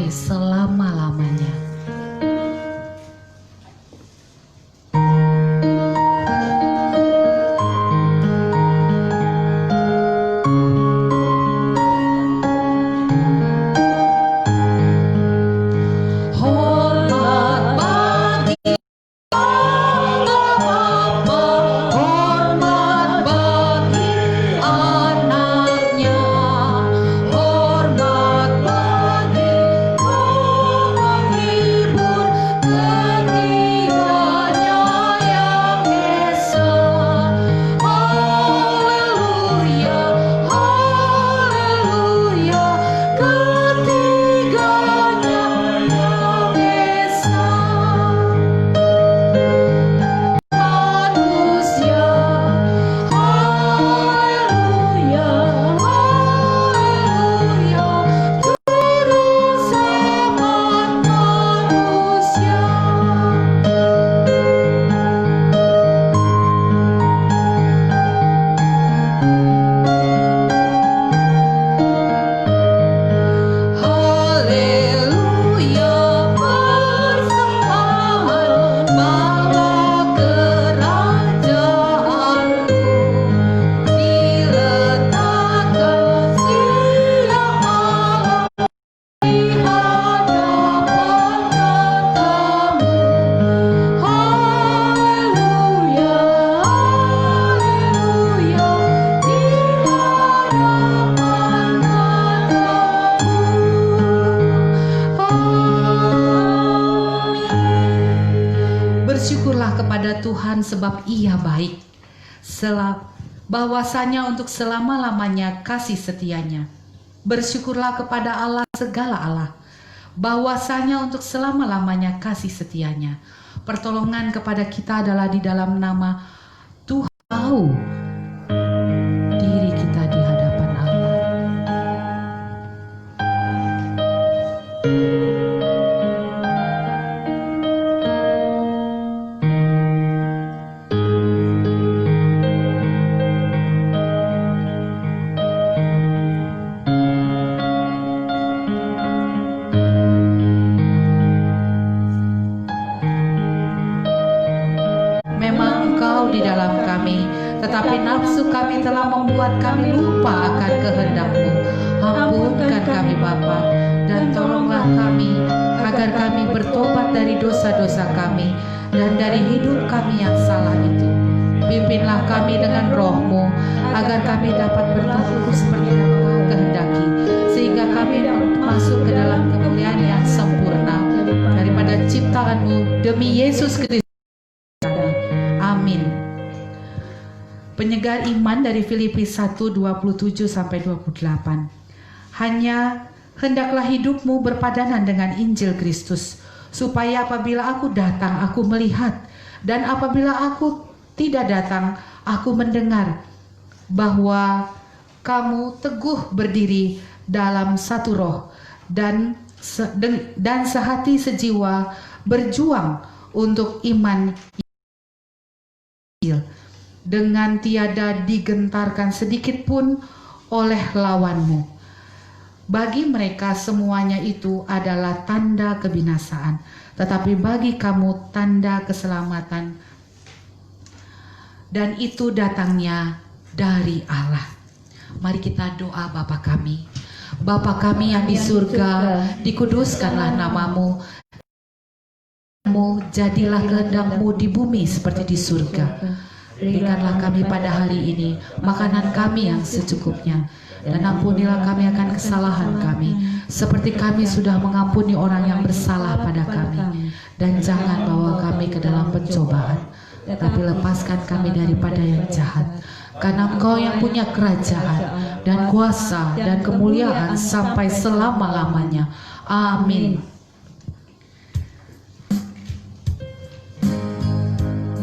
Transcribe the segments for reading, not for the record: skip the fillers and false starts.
selama-lamanya. Bersyukurlah kepada Tuhan sebab Ia baik, bahwasanya untuk selama-lamanya kasih setianya. Bersyukurlah kepada Allah segala Allah, bahwasanya untuk selama-lamanya kasih setianya. Pertolongan kepada kita adalah di dalam nama Tuhan tahu diri kita di hadapan Allah. Di dalam kami, tetapi nafsu kami telah membuat kami lupa akan kehendak-Mu. Ampunkan kami Bapa, dan tolonglah kami agar kami bertobat dari dosa-dosa kami dan dari hidup kami yang salah itu. Pimpinlah kami dengan Roh-Mu agar kami dapat bertumbuh seperti yang Engkau kehendaki, sehingga kami masuk ke dalam kemuliaan yang sempurna daripada ciptaan-Mu demi Yesus Kristus. Amin. Penyegar iman dari Filipi 1:27-28. Hanya hendaklah hidupmu berpadanan dengan Injil Kristus, supaya apabila aku datang, aku melihat, dan apabila aku tidak datang, aku mendengar bahwa kamu teguh berdiri dalam satu roh dan sehati sejiwa berjuang untuk iman dengan tiada digentarkan sedikit pun oleh lawanmu. Bagi mereka semuanya itu adalah tanda kebinasaan, tetapi bagi kamu tanda keselamatan, dan itu datangnya dari Allah. Mari kita doa. Bapa kami yang di surga, dikuduskanlah namamu, jadilah kehendak-Mu di bumi seperti di surga. Berikanlah kami pada hari ini makanan kami yang secukupnya, dan ampunilah kami akan kesalahan kami, seperti kami sudah mengampuni orang yang bersalah pada kami. Dan jangan bawa kami ke dalam pencobaan, tapi lepaskan kami daripada yang jahat. Karena Engkau yang punya kerajaan dan kuasa dan kemuliaan sampai selama-lamanya. Amin.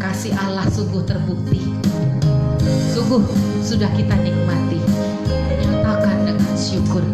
Kasih Allah sungguh terbukti, sungguh sudah kita nikmati. Nyatakan dengan syukur.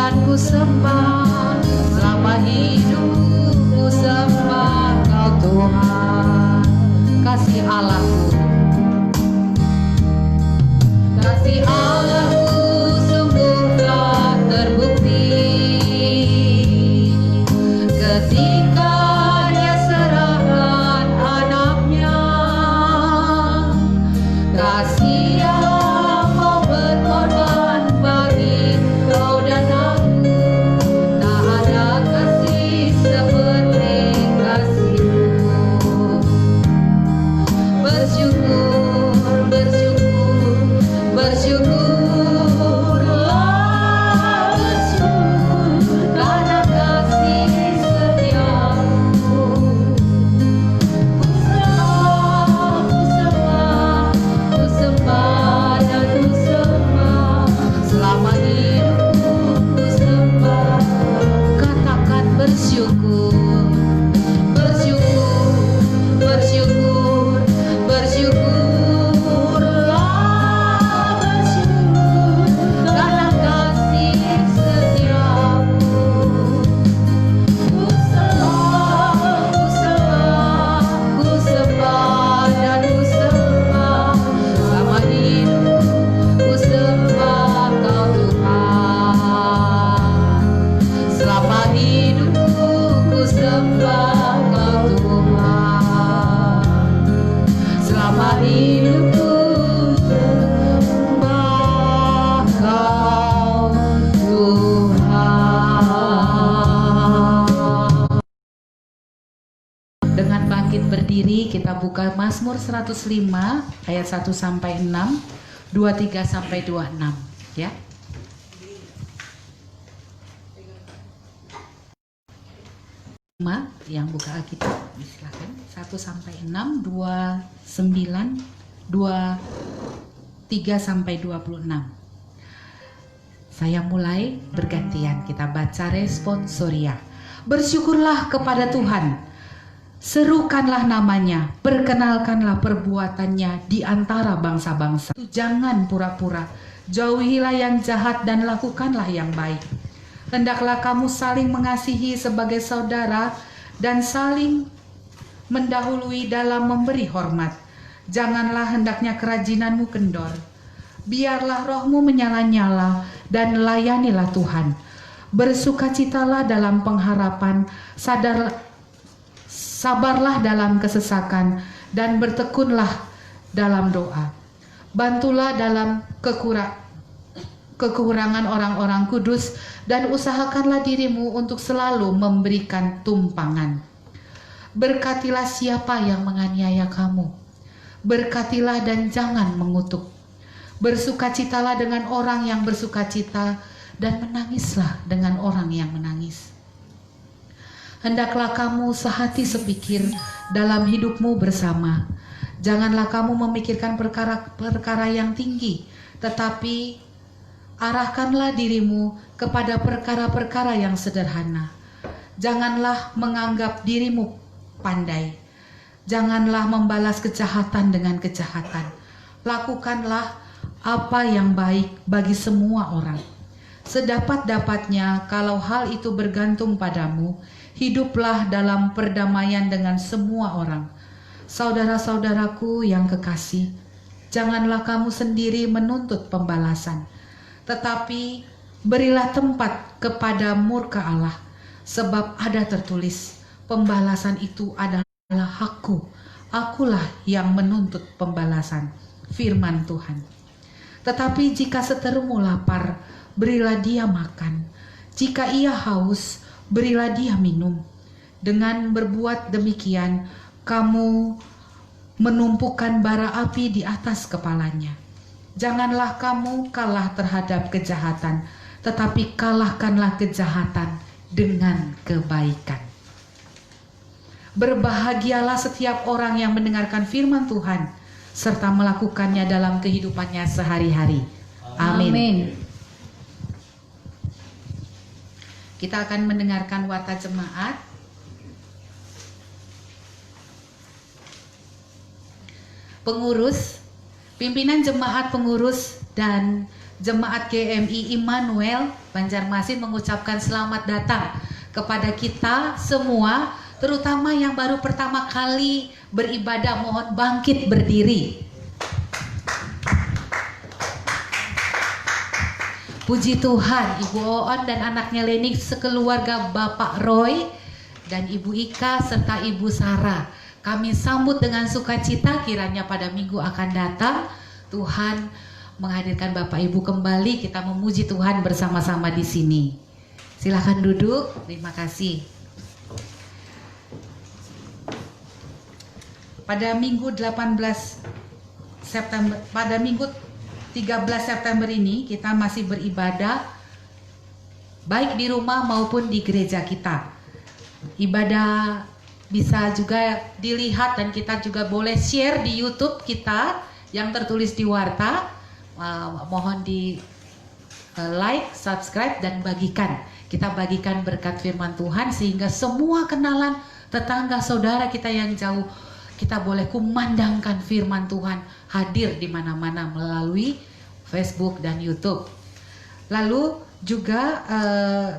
dan ku sembah, selama hidupku ku sembah Kau Tuhan. Kasih Allahku, kasih Allahku sungguh telah terbukti ketika Dia serahkan anaknya. Kasih yang mau berkorban bagi kau dan aku, tak ada kasih seperti kasih-Mu. Bersyukur, bersyukur, bersyukurlah, bersyukur karena kasih setiamu. Ku sembah, ku sembah, ku sembah dan ku sembah, selama hidupku ku sembah. Katakan bersyukur, bersyukur, bersyukur, bersyukurlah, bersyukur karena kasih setiamu. Ku sembah, ku sembah, ku sembah dan ku sembah, selama hidupku ku sembah Kau Tuhan. Selama hidupku ku sembah Kau Tuhan. Selama hidupku sembah Kau Tuhan. Dengan bangkit berdiri kita buka Mazmur 105 ayat 1 sampai 6, 23 sampai 26 ya. Yang buka Alkitab silakan 1 sampai 6, 29, 23 sampai 26. Saya mulai bergantian, kita baca responsoria. Bersyukurlah kepada Tuhan, serukanlah namanya, perkenalkanlah perbuatannya di antara bangsa-bangsa. Jangan pura-pura, jauhilah yang jahat dan lakukanlah yang baik. Hendaklah kamu saling mengasihi sebagai saudara dan saling mendahului dalam memberi hormat. Janganlah hendaknya kerajinanmu kendor. Biarlah rohmu menyala-nyala dan layanilah Tuhan. Bersukacitalah dalam pengharapan, sabarlah dalam kesesakan, dan bertekunlah dalam doa. Bantulah dalam kekurangan orang-orang kudus, dan usahakanlah dirimu untuk selalu memberikan tumpangan. Berkatilah siapa yang menganiaya kamu. Berkatilah dan jangan mengutuk. Bersukacitalah dengan orang yang bersukacita, dan menangislah dengan orang yang menangis. Hendaklah kamu sehati sepikir dalam hidupmu bersama. Janganlah kamu memikirkan perkara-perkara yang tinggi, tetapi arahkanlah dirimu kepada perkara-perkara yang sederhana. Janganlah menganggap dirimu pandai. Janganlah membalas kejahatan dengan kejahatan. Lakukanlah apa yang baik bagi semua orang. Sedapat-dapatnya, kalau hal itu bergantung padamu, hiduplah dalam perdamaian dengan semua orang. Saudara-saudaraku yang kekasih, janganlah kamu sendiri menuntut pembalasan, tetapi berilah tempat kepada murka Allah, sebab ada tertulis, pembalasan itu adalah hakku, akulah yang menuntut pembalasan, firman Tuhan. Tetapi jika seterumu lapar, berilah dia makan, jika ia haus, berilah dia minum. Dengan berbuat demikian, kamu menumpukan bara api di atas kepalanya. Janganlah kamu kalah terhadap kejahatan, tetapi kalahkanlah kejahatan dengan kebaikan. Berbahagialah setiap orang yang mendengarkan firman Tuhan, serta melakukannya dalam kehidupannya sehari-hari. Amin. Kita akan mendengarkan warta jemaat. Pengurus, pimpinan jemaat pengurus dan Jemaat GMI Immanuel Banjarmasin mengucapkan selamat datang kepada kita semua, terutama yang baru pertama kali beribadah. Mohon bangkit berdiri. Puji Tuhan, Ibu Oon dan anaknya Leni sekeluarga, Bapak Roy dan Ibu Ika serta Ibu Sarah, kami sambut dengan sukacita. Kiranya pada minggu akan datang Tuhan menghadirkan Bapak Ibu kembali, kita memuji Tuhan bersama-sama di sini. Silakan duduk. Terima kasih. Pada minggu 18 September, pada minggu 13 September ini kita masih beribadah baik di rumah maupun di gereja kita. Ibadah bisa juga dilihat dan kita juga boleh share di YouTube kita yang tertulis di warta. Mohon di like, subscribe dan bagikan. Kita bagikan berkat firman Tuhan sehingga semua kenalan, tetangga, saudara kita yang jauh, kita boleh kumandangkan firman Tuhan hadir di mana-mana melalui Facebook dan YouTube. Lalu juga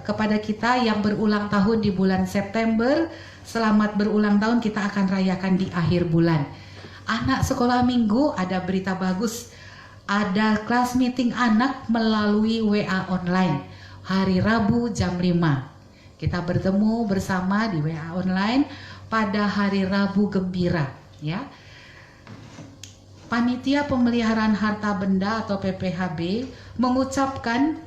kepada kita yang berulang tahun di bulan September, selamat berulang tahun, kita akan rayakan di akhir bulan. Anak sekolah minggu, ada berita bagus. Ada kelas meeting anak melalui WA online hari Rabu jam 5. Kita bertemu bersama di WA online pada hari Rabu gembira, ya. Panitia Pemeliharaan Harta Benda atau PPHB mengucapkan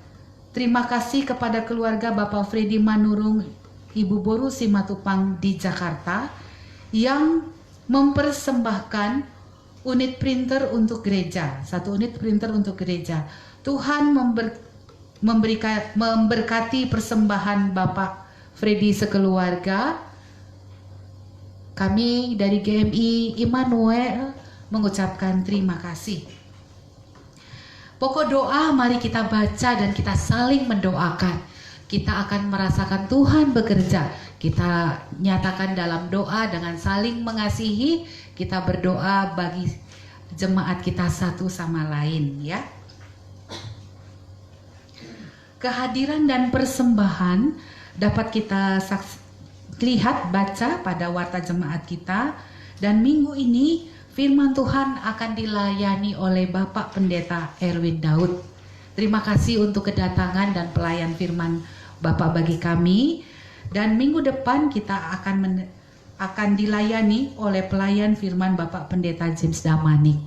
terima kasih kepada keluarga Bapak Freddy Manurung, Ibu Boru Simatupang di Jakarta yang mempersembahkan unit printer untuk gereja, 1 unit printer untuk gereja. Tuhan memberkati persembahan Bapak Freddy sekeluarga. Kami dari GMI Immanuel mengucapkan terima kasih. Pokok doa mari kita baca dan kita saling mendoakan. Kita akan merasakan Tuhan bekerja. Kita nyatakan dalam doa dengan saling mengasihi. Kita berdoa bagi jemaat kita satu sama lain, ya. Kehadiran dan persembahan dapat kita lihat, baca pada warta jemaat kita. Dan minggu ini firman Tuhan akan dilayani oleh Bapak Pendeta Erwin Daud. Terima kasih untuk kedatangan dan pelayan firman Bapak bagi kami. Dan minggu depan kita akan dilayani oleh pelayan firman Bapak Pendeta James Damanik.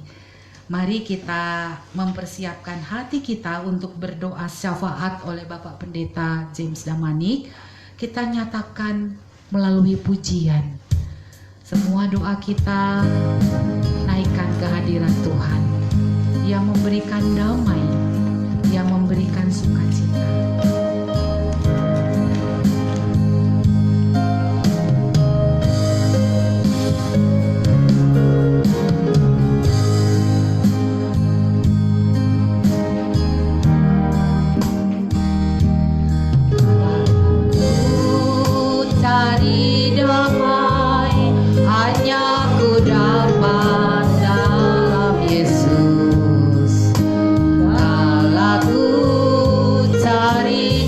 Mari kita mempersiapkan hati kita untuk berdoa syafaat oleh Bapak Pendeta James Damanik. Kita nyatakan melalui pujian. Semua doa kita naikkan kehadiran Tuhan yang memberikan damai, yang memberikan sukacita. Cari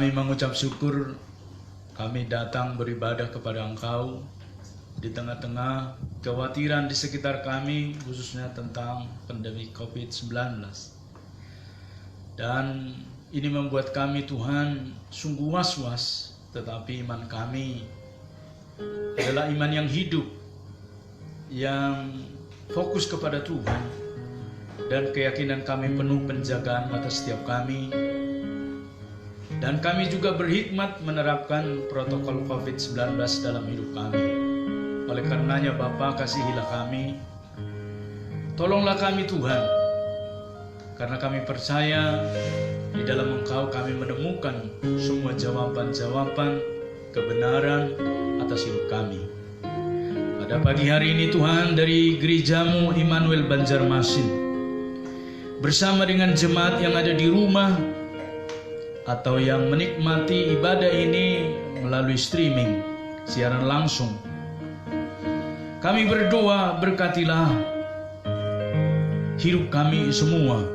kami mengucap syukur, kami datang beribadah kepada Engkau di tengah-tengah kekhawatiran di sekitar kami, khususnya tentang pandemi COVID-19. Dan ini membuat kami, Tuhan, sungguh was-was, tetapi iman kami adalah iman yang hidup, yang fokus kepada Tuhan, dan keyakinan kami penuh penjagaan atas setiap kami. Dan kami juga berhikmat menerapkan protokol COVID-19 dalam hidup kami. Oleh karenanya Bapa, kasihilah kami, tolonglah kami Tuhan, karena kami percaya di dalam Engkau kami menemukan semua jawaban-jawaban kebenaran atas hidup kami. Pada pagi hari ini Tuhan, dari gerejamu Immanuel Banjarmasin, bersama dengan jemaat yang ada di rumah atau yang menikmati ibadah ini melalui streaming, siaran langsung, kami berdoa, berkatilah hidup kami semua,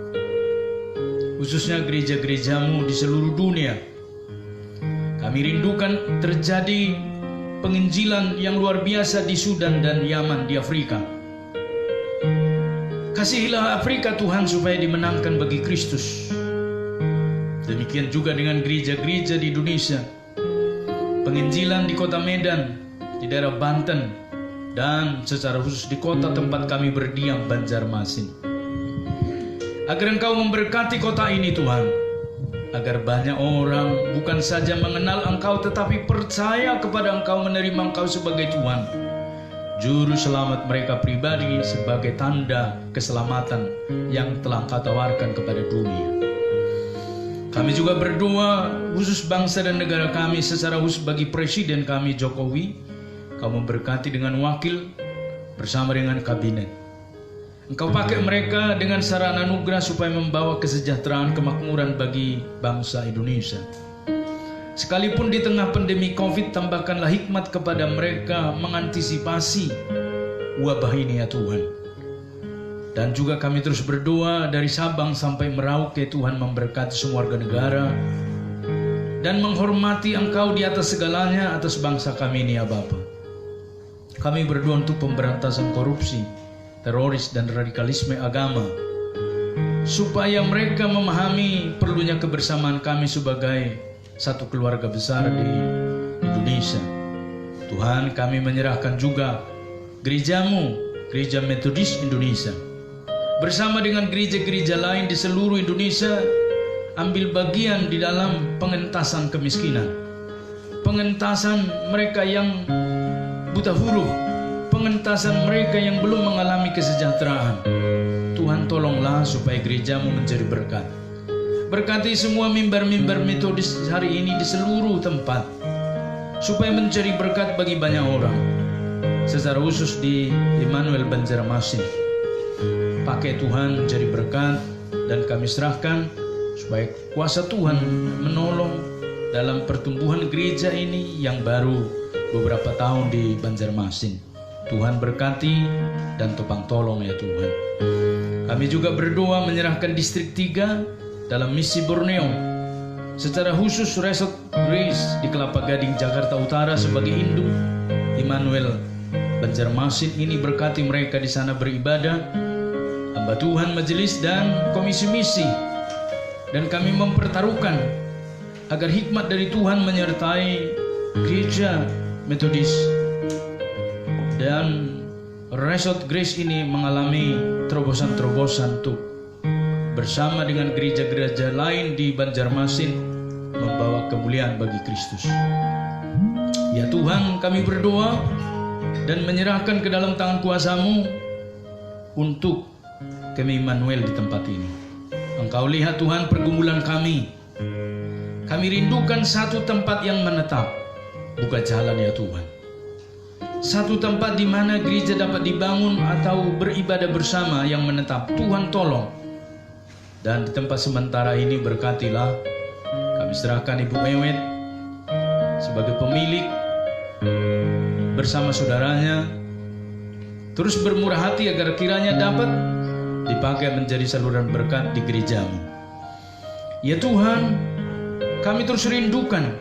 khususnya gereja-gerejamu di seluruh dunia. Kami rindukan terjadi penginjilan yang luar biasa di Sudan dan Yaman di Afrika. Kasihilah Afrika Tuhan, supaya dimenangkan bagi Kristus. Demikian juga dengan gereja-gereja di Indonesia, penginjilan di kota Medan, di daerah Banten, dan secara khusus di kota tempat kami berdiam, Banjarmasin. Agar Engkau memberkati kota ini Tuhan, agar banyak orang bukan saja mengenal Engkau, tetapi percaya kepada Engkau, menerima Engkau sebagai Tuhan, Juru Selamat mereka pribadi, sebagai tanda keselamatan yang telah Engkau tawarkan kepada dunia. Kami juga berdoa khusus bangsa dan negara kami, secara khusus bagi Presiden kami Jokowi. Kau memberkati dengan wakil bersama dengan kabinet. Engkau pakai mereka dengan sarana anugerah supaya membawa kesejahteraan, kemakmuran bagi bangsa Indonesia. Sekalipun di tengah pandemi COVID, tambahkanlah hikmat kepada mereka mengantisipasi wabah ini ya Tuhan. Dan juga kami terus berdoa dari Sabang sampai Merauke, Tuhan memberkati semua warga negara dan menghormati Engkau di atas segalanya, atas bangsa kami ini ya Bapa. Kami berdoa untuk pemberantasan korupsi, teroris, dan radikalisme agama, supaya mereka memahami perlunya kebersamaan kami sebagai satu keluarga besar di Indonesia. Tuhan, kami menyerahkan juga gerejamu, Gereja Metodis Indonesia, bersama dengan gereja-gereja lain di seluruh Indonesia, ambil bagian di dalam pengentasan kemiskinan, pengentasan mereka yang buta huruf, pengentasan mereka yang belum mengalami kesejahteraan. Tuhan, tolonglah supaya gerejamu menjadi berkat. Berkati semua mimbar-mimbar Metodis hari ini di seluruh tempat, supaya menjadi berkat bagi banyak orang, secara khusus di Immanuel Banjarmasin. Pakai Tuhan menjadi berkat, dan kami serahkan supaya kuasa Tuhan menolong dalam pertumbuhan gereja ini yang baru beberapa tahun di Banjarmasin. Tuhan berkati dan topang tolong ya Tuhan. Kami juga berdoa menyerahkan distrik 3 dalam misi Borneo, secara khusus Resort Grace di Kelapa Gading, Jakarta Utara sebagai induk Immanuel Banjarmasin ini. Berkati mereka di sana beribadah, hamba Tuhan, majelis, dan komisi misi. Dan kami mempertaruhkan agar hikmat dari Tuhan menyertai gereja Metodis dan Resort Grace ini mengalami terobosan-terobosan untuk bersama dengan gereja-gereja lain di Banjarmasin membawa kemuliaan bagi Kristus. Ya Tuhan, kami berdoa dan menyerahkan ke dalam tangan kuasa-Mu untuk kami Immanuel di tempat ini. Engkau lihat Tuhan pergumulan kami. Kami rindukan satu tempat yang menetap. Buka jalan ya Tuhan. Satu tempat di mana gereja dapat dibangun atau beribadah bersama yang menetap. Tuhan tolong. Dan di tempat sementara ini berkatilah. Kami serahkan Ibu Ewet sebagai pemilik bersama saudaranya. Terus bermurah hati agar kiranya dapat dipakai menjadi saluran berkat di gerejamu. Ya Tuhan, Kami terus rindukan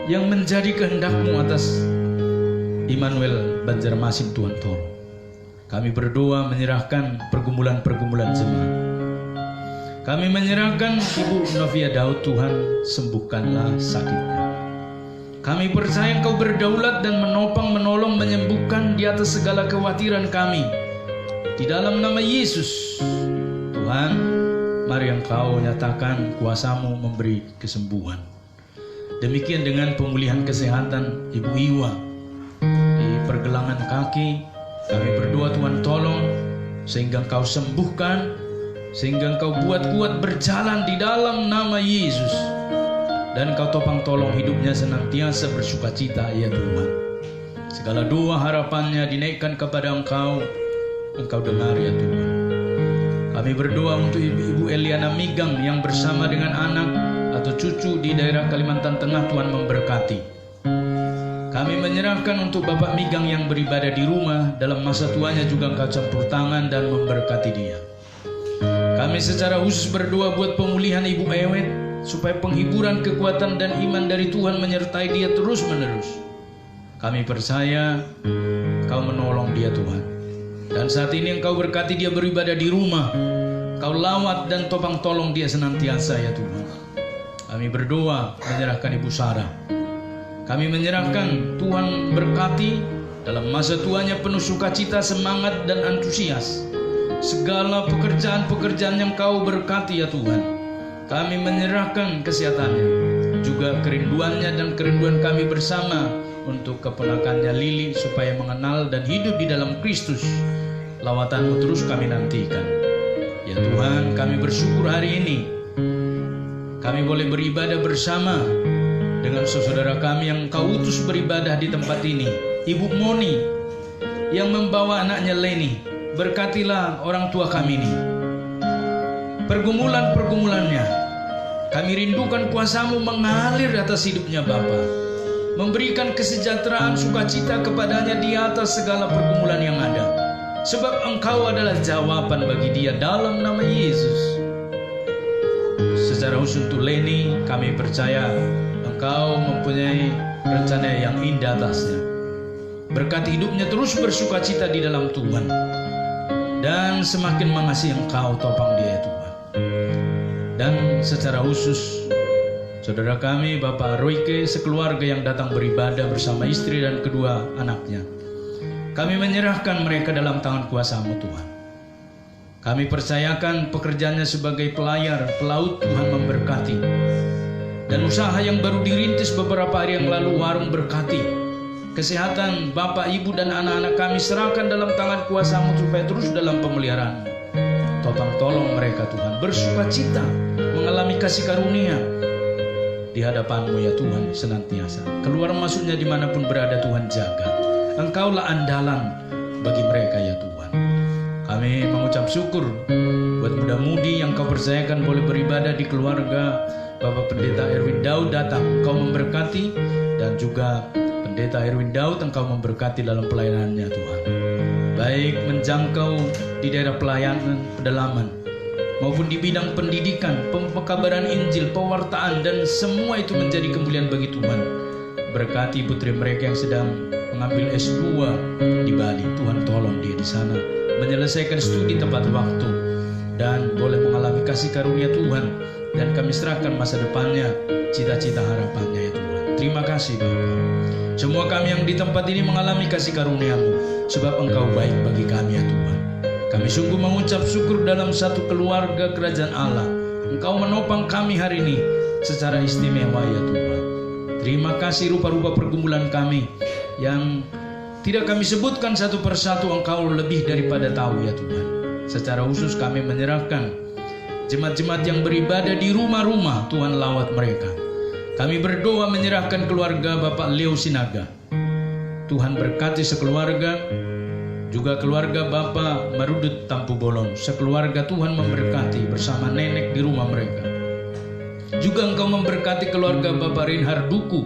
yang menjadi kehendak-Mu atas Immanuel Banjarmasin. Tuhan tolong. Kami berdoa menyerahkan pergumulan-pergumulan jemaat. Kami menyerahkan Ibu Novia Daud, Tuhan sembuhkanlah sakitnya. Kami percaya Engkau berdaulat dan menopang, menolong, menyembuhkan di atas segala kekhawatiran kami. Di dalam nama Yesus, Tuhan, mari Engkau nyatakan kuasa-Mu memberi kesembuhan. Demikian dengan pemulihan kesehatan Ibu Iwa di pergelangan kaki. Kami berdoa Tuhan tolong sehingga Engkau sembuhkan, sehingga Engkau buat kuat berjalan di dalam nama Yesus. Dan Engkau topang tolong hidupnya senantiasa bersukacita ya Tuhan. Segala doa harapannya dinaikkan kepada Engkau, Engkau dengar ya Tuhan. Kami berdoa untuk Ibu Eliana Migang yang bersama dengan anak atau cucu di daerah Kalimantan Tengah. Tuhan memberkati. Kami menyerahkan untuk Bapak Migang yang beribadah di rumah, dalam masa tuanya juga Engkau campur tangan dan memberkati dia. Kami secara khusus berdoa buat pemulihan Ibu Ewet, supaya penghiburan, kekuatan dan iman dari Tuhan menyertai dia terus menerus. Kami percaya Engkau menolong dia Tuhan. Dan saat ini Engkau berkati dia beribadah di rumah. Engkau lawat dan topang tolong dia senantiasa ya Tuhan. Kami berdoa menyerahkan Ibu Sarah. Kami menyerahkan Tuhan berkati dalam masa tuanya penuh sukacita, semangat dan antusias. Segala pekerjaan-pekerjaan yang Kau berkati ya Tuhan. Kami menyerahkan kesehatannya, juga kerinduannya dan kerinduan kami bersama untuk keponakannya Lili supaya mengenal dan hidup di dalam Kristus. Lawatan-Mu terus kami nantikan. Ya Tuhan, kami bersyukur hari ini kami boleh beribadah bersama dengan saudara kami yang Kau utus beribadah di tempat ini, Ibu Moni yang membawa anaknya Leni. Berkatilah orang tua kami ini, pergumulan-pergumulannya. Kami rindukan kuasa-Mu mengalir atas hidupnya Bapa, memberikan kesejahteraan sukacita kepadanya di atas segala pergumulan yang ada. Sebab Engkau adalah jawaban bagi dia dalam nama Yesus. Secara khusus untuk Leni, kami percaya Engkau mempunyai rencana yang indah atasnya. Berkati hidupnya terus bersukacita di dalam Tuhan, dan semakin mengasihi Engkau topang dia Tuhan. Dan secara khusus saudara kami Bapak Royke sekeluarga yang datang beribadah bersama istri dan kedua anaknya, kami menyerahkan mereka dalam tangan kuasa-Mu Tuhan. Kami percayakan pekerjaannya sebagai pelayar, pelaut. Tuhan memberkati. Dan usaha yang baru dirintis beberapa hari yang lalu, warung berkati. Kesehatan Bapak, Ibu dan anak-anak kami serahkan dalam tangan kuasa-Mu supaya terus dalam pemeliharaan. Topang tolong mereka Tuhan bersukacita mengalami kasih karunia di hadapan-Mu ya Tuhan senantiasa. Keluar masuknya dimanapun berada Tuhan jaga. Engkaulah andalan bagi mereka ya Tuhan. Kami mengucap syukur buat muda-mudi yang Kau percayakan boleh beribadah di keluarga Bapak Pendeta Erwin Daud datang. Engkau memberkati, dan juga Pendeta Erwin Daud Engkau memberkati dalam pelayanannya Tuhan. Baik menjangkau di daerah pelayanan pedalaman maupun di bidang pendidikan, pemekabaran Injil, pewartaan, dan semua itu menjadi kemuliaan bagi Tuhan. Berkati putri mereka yang sedang mengambil S2 di Bali. Tuhan tolong dia di sana menyelesaikan studi tepat waktu dan boleh mengalami kasih karunia Tuhan. Dan kami serahkan masa depannya, cita-cita harapannya ya Tuhan. Terima kasih Bapa. Semua kami yang di tempat ini mengalami kasih karunia-Mu, sebab Engkau baik bagi kami ya Tuhan. Kami sungguh mengucap syukur dalam satu keluarga kerajaan Allah. Engkau menopang kami hari ini secara istimewa ya Tuhan. Terima kasih rupa-rupa pergumulan kami yang tidak kami sebutkan satu persatu. Engkau lebih daripada tahu ya Tuhan. Secara khusus kami menyerahkan jemaat-jemaat yang beribadah di rumah-rumah. Tuhan lawat mereka. Kami berdoa menyerahkan keluarga Bapak Leo Sinaga. Tuhan berkati sekeluarga. Juga keluarga Bapak Marudut Tampu Bolon. Sekeluarga Tuhan memberkati bersama nenek di rumah mereka. Juga Engkau memberkati keluarga Bapak Reinhard Duku,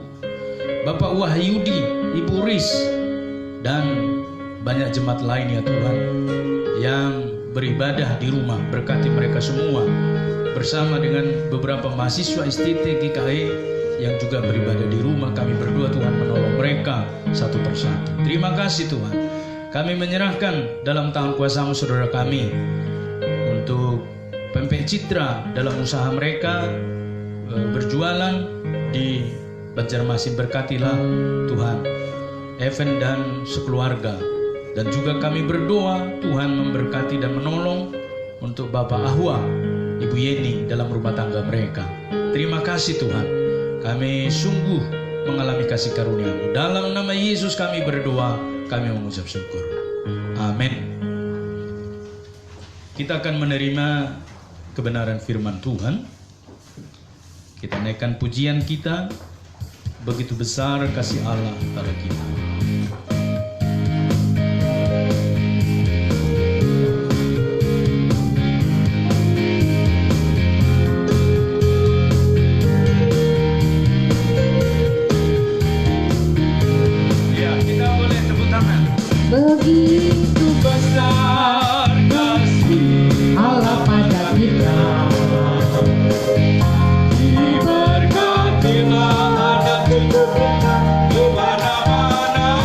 Bapak Wahyudi, Ibu Riz, dan banyak jemaat lain ya Tuhan yang beribadah di rumah. Berkati mereka semua bersama dengan beberapa mahasiswa STT GKE yang juga beribadah di rumah. Kami berdoa Tuhan menolong mereka satu persatu. Terima kasih Tuhan. Kami menyerahkan dalam tangan kuasa-Mu saudara kami untuk Pempek Citra dalam usaha mereka berjualan di Banjarmasin. Berkatilah Tuhan Evan dan sekeluarga, dan juga kami berdoa Tuhan memberkati dan menolong untuk Bapak Ahwa, Ibu Yeni dalam rumah tangga mereka. Terima kasih Tuhan, kami sungguh mengalami kasih karunia-Mu. Dalam nama Yesus kami berdoa, kami mengucap syukur. Amin. Kita akan menerima kebenaran firman Tuhan. Kita naikkan pujian kita, begitu besar kasih Allah pada kita. Ya, kita boleh tepuk tangan. Begitu besar kasih Allah pada kita, diberkatilah anak itu kemana-mana.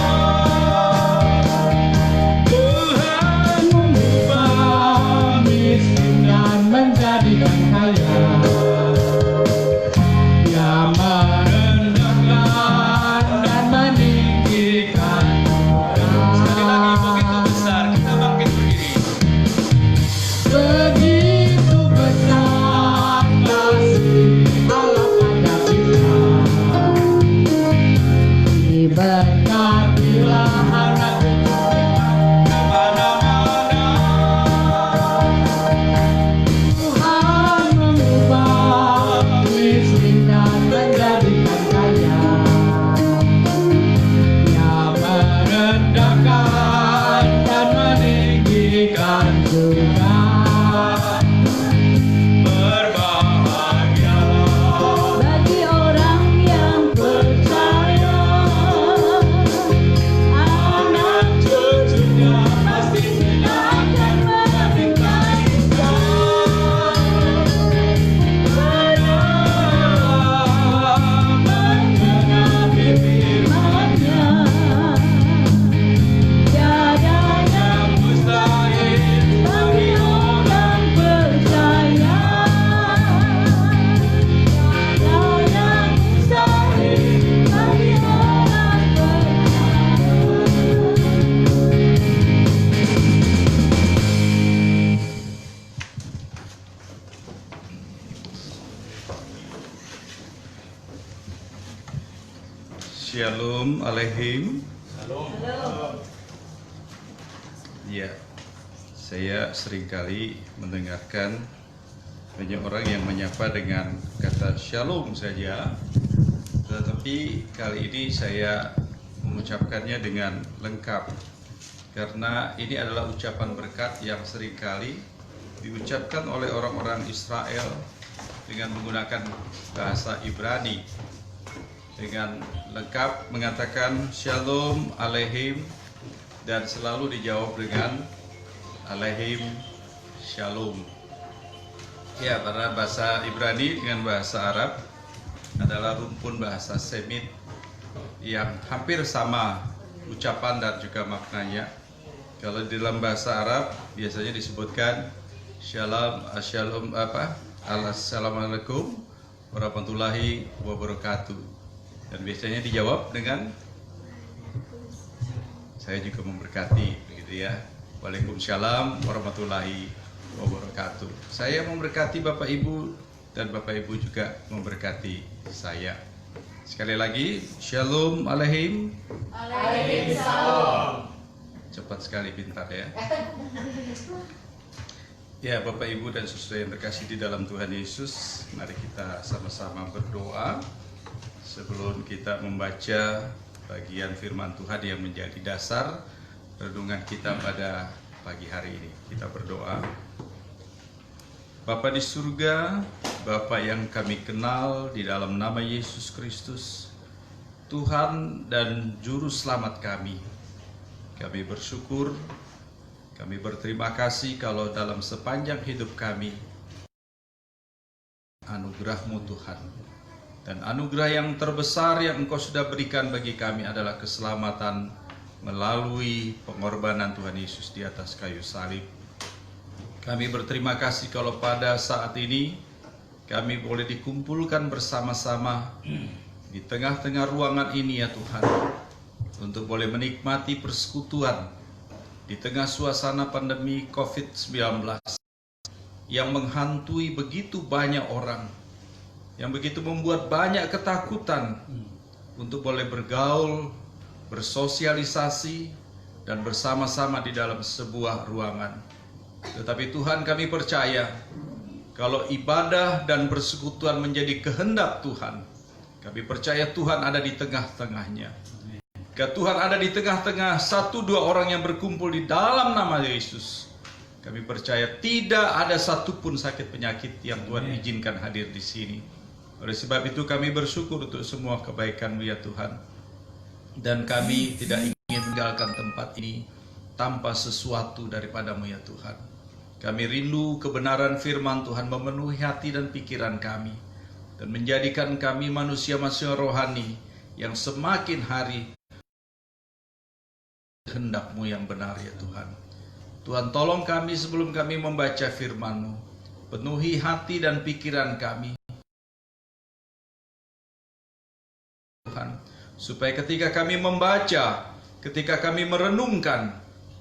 Tuhan mengubah miskin dan menjadikan kaya. Dia merendahkan dan meninggikan. Sekali lagi, begitu besar, kita bangkit berdiri. Begitu besar kasih Allah pada kita, diberkatilah anak itu Kemana-mana. Tuhan mengubah miskin dan menjadikan kaya. Dia merendahkan dan meninggikan juga. Berbahagialah Bagi orang yang percaya, anak cucunya pasti akan meninggalkan. Mengenapi firman-Nya, tiada yang mustahil bagi orang percaya. Tiada yang mustahil bagi orang percaya. Shalom Aleihim. Ya, saya seringkali mendengarkan banyak orang yang menyapa dengan kata shalom saja, tetapi kali ini saya mengucapkannya dengan lengkap, karena ini adalah ucapan berkat yang seringkali diucapkan oleh orang-orang Israel dengan menggunakan bahasa Ibrani, dengan lengkap mengatakan Shalom Aleihim, dan selalu dijawab dengan Aleihim Shalom. Ya, karena bahasa Ibrani dengan bahasa Arab adalah rumpun bahasa Semit yang hampir sama ucapan dan juga maknanya. Kalau di dalam bahasa Arab biasanya disebutkan Assalamualaikum warahmatullahi wabarakatuh, dan biasanya dijawab dengan saya juga memberkati, begitu ya. Waalaikumsalam warahmatullahi wabarakatuh. Saya memberkati Bapak Ibu, dan Bapak Ibu juga memberkati saya. Sekali lagi, Shalom Aleihim. Waalaikumsalam. Cepat sekali, pintar ya. Ya, Bapak Ibu dan saudara yang terkasih di dalam Tuhan Yesus, mari kita sama-sama berdoa sebelum kita membaca bagian firman Tuhan yang menjadi dasar renungan kita pada pagi hari ini. Kita berdoa. Bapa di surga, Bapa yang kami kenal di dalam nama Yesus Kristus, Tuhan dan Juru Selamat kami bersyukur, kami berterima kasih kalau dalam sepanjang hidup kami anugerah-Mu Tuhan. Dan anugerah yang terbesar yang Engkau sudah berikan bagi kami adalah keselamatan melalui pengorbanan Tuhan Yesus di atas kayu salib. Kami berterima kasih kalau pada saat ini kami boleh dikumpulkan bersama-sama di tengah-tengah ruangan ini ya Tuhan, untuk boleh menikmati persekutuan di tengah suasana pandemi COVID-19 yang menghantui begitu banyak orang, yang begitu membuat banyak ketakutan untuk boleh bergaul, bersosialisasi, dan bersama-sama di dalam sebuah ruangan. Tetapi Tuhan, kami percaya kalau ibadah dan persekutuan menjadi kehendak Tuhan, kami percaya Tuhan ada di tengah-tengahnya. Jika Tuhan ada di tengah-tengah 1-2 orang yang berkumpul di dalam nama Yesus, kami percaya tidak ada satupun sakit penyakit yang Tuhan izinkan hadir di sini. Oleh sebab itu kami bersyukur untuk semua kebaikan-Mu ya Tuhan. Dan kami tidak ingin meninggalkan tempat ini tanpa sesuatu daripada-Mu ya Tuhan. Kami rindu kebenaran firman Tuhan memenuhi hati dan pikiran kami, dan menjadikan kami manusia-manusia rohani yang semakin hari kehendak-Mu yang benar ya Tuhan. Tuhan, tolong kami sebelum kami membaca firman-Mu, penuhi hati dan pikiran kami Tuhan, supaya ketika kami membaca, ketika kami merenungkan,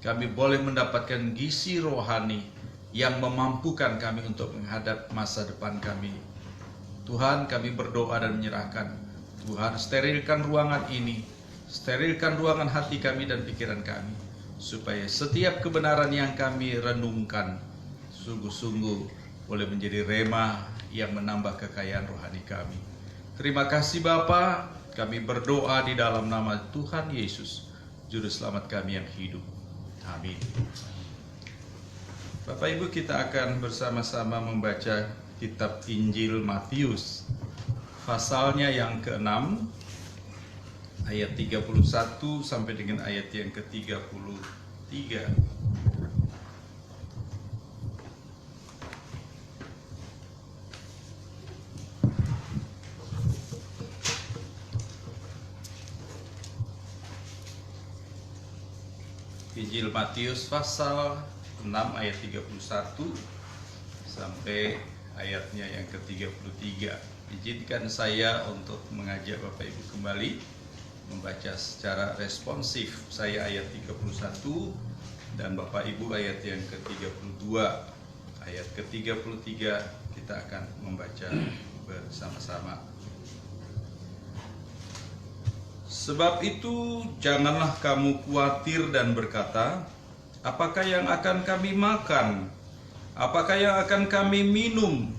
kami boleh mendapatkan gizi rohani yang memampukan kami untuk menghadap masa depan kami. Tuhan, kami berdoa dan menyerahkan. Tuhan, sterilkan ruangan ini, sterilkan ruangan hati kami dan pikiran kami, supaya setiap kebenaran yang kami renungkan sungguh-sungguh boleh menjadi rema yang menambah kekayaan rohani kami. Terima kasih Bapa, kami berdoa di dalam nama Tuhan Yesus, Juru Selamat kami yang hidup. Amin. Bapak Ibu, kita akan bersama-sama membaca kitab Injil Matius, pasalnya yang ke-6, ayat 31 sampai dengan ayat yang ke-33. Injil Matius pasal 6 ayat 31 sampai ayatnya yang ke-33. Izinkan saya untuk mengajak Bapak Ibu kembali membaca secara responsif. Saya ayat 31 dan Bapak Ibu ayat yang ke-32. Ayat ke-33 kita akan membaca bersama-sama. Sebab itu janganlah kamu khawatir dan berkata, apakah yang akan kami makan? Apakah yang akan kami minum?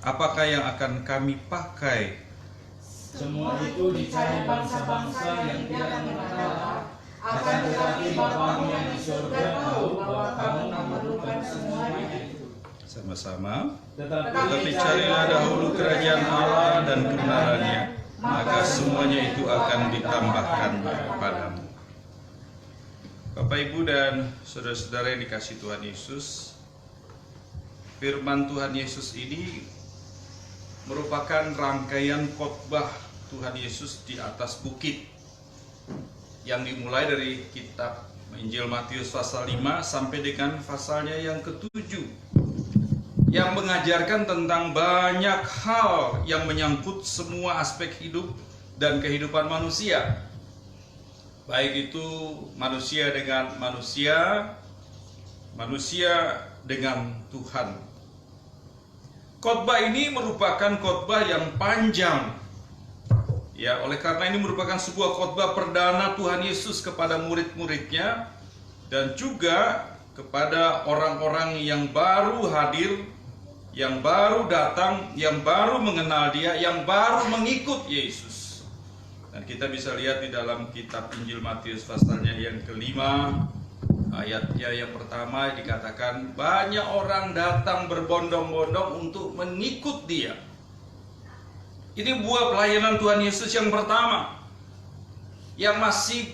Apakah yang akan kami pakai? Semua itu dicari bangsa-bangsa yang tidak mengenal, akan tetapi Bapamu yang di surga tahu bahwa kamu memerlukan semuanya itu. Sama-sama. Tetapi carilah dahulu kerajaan Allah dan kebenarannya, maka semuanya itu akan ditambahkan kepadamu. Bapak Ibu dan saudara-saudara yang dikasihi Tuhan Yesus, firman Tuhan Yesus ini merupakan rangkaian khotbah Tuhan Yesus di atas bukit yang dimulai dari kitab Injil Matius pasal 5 sampai dengan pasalnya yang ke-7, yang mengajarkan tentang banyak hal yang menyangkut semua aspek hidup dan kehidupan manusia, baik itu manusia dengan manusia, manusia dengan Tuhan. Khotbah ini merupakan khotbah yang panjang. Ya, oleh karena ini merupakan sebuah khotbah perdana Tuhan Yesus kepada murid-muridnya dan juga kepada orang-orang yang baru hadir, yang baru datang, yang baru mengenal Dia, yang baru mengikut Yesus. Dan kita bisa lihat di dalam kitab Injil Matius pasalnya yang ke-5, ayatnya yang pertama dikatakan banyak orang datang berbondong-bondong untuk mengikut Dia. Ini buah pelayanan Tuhan Yesus yang pertama, yang masih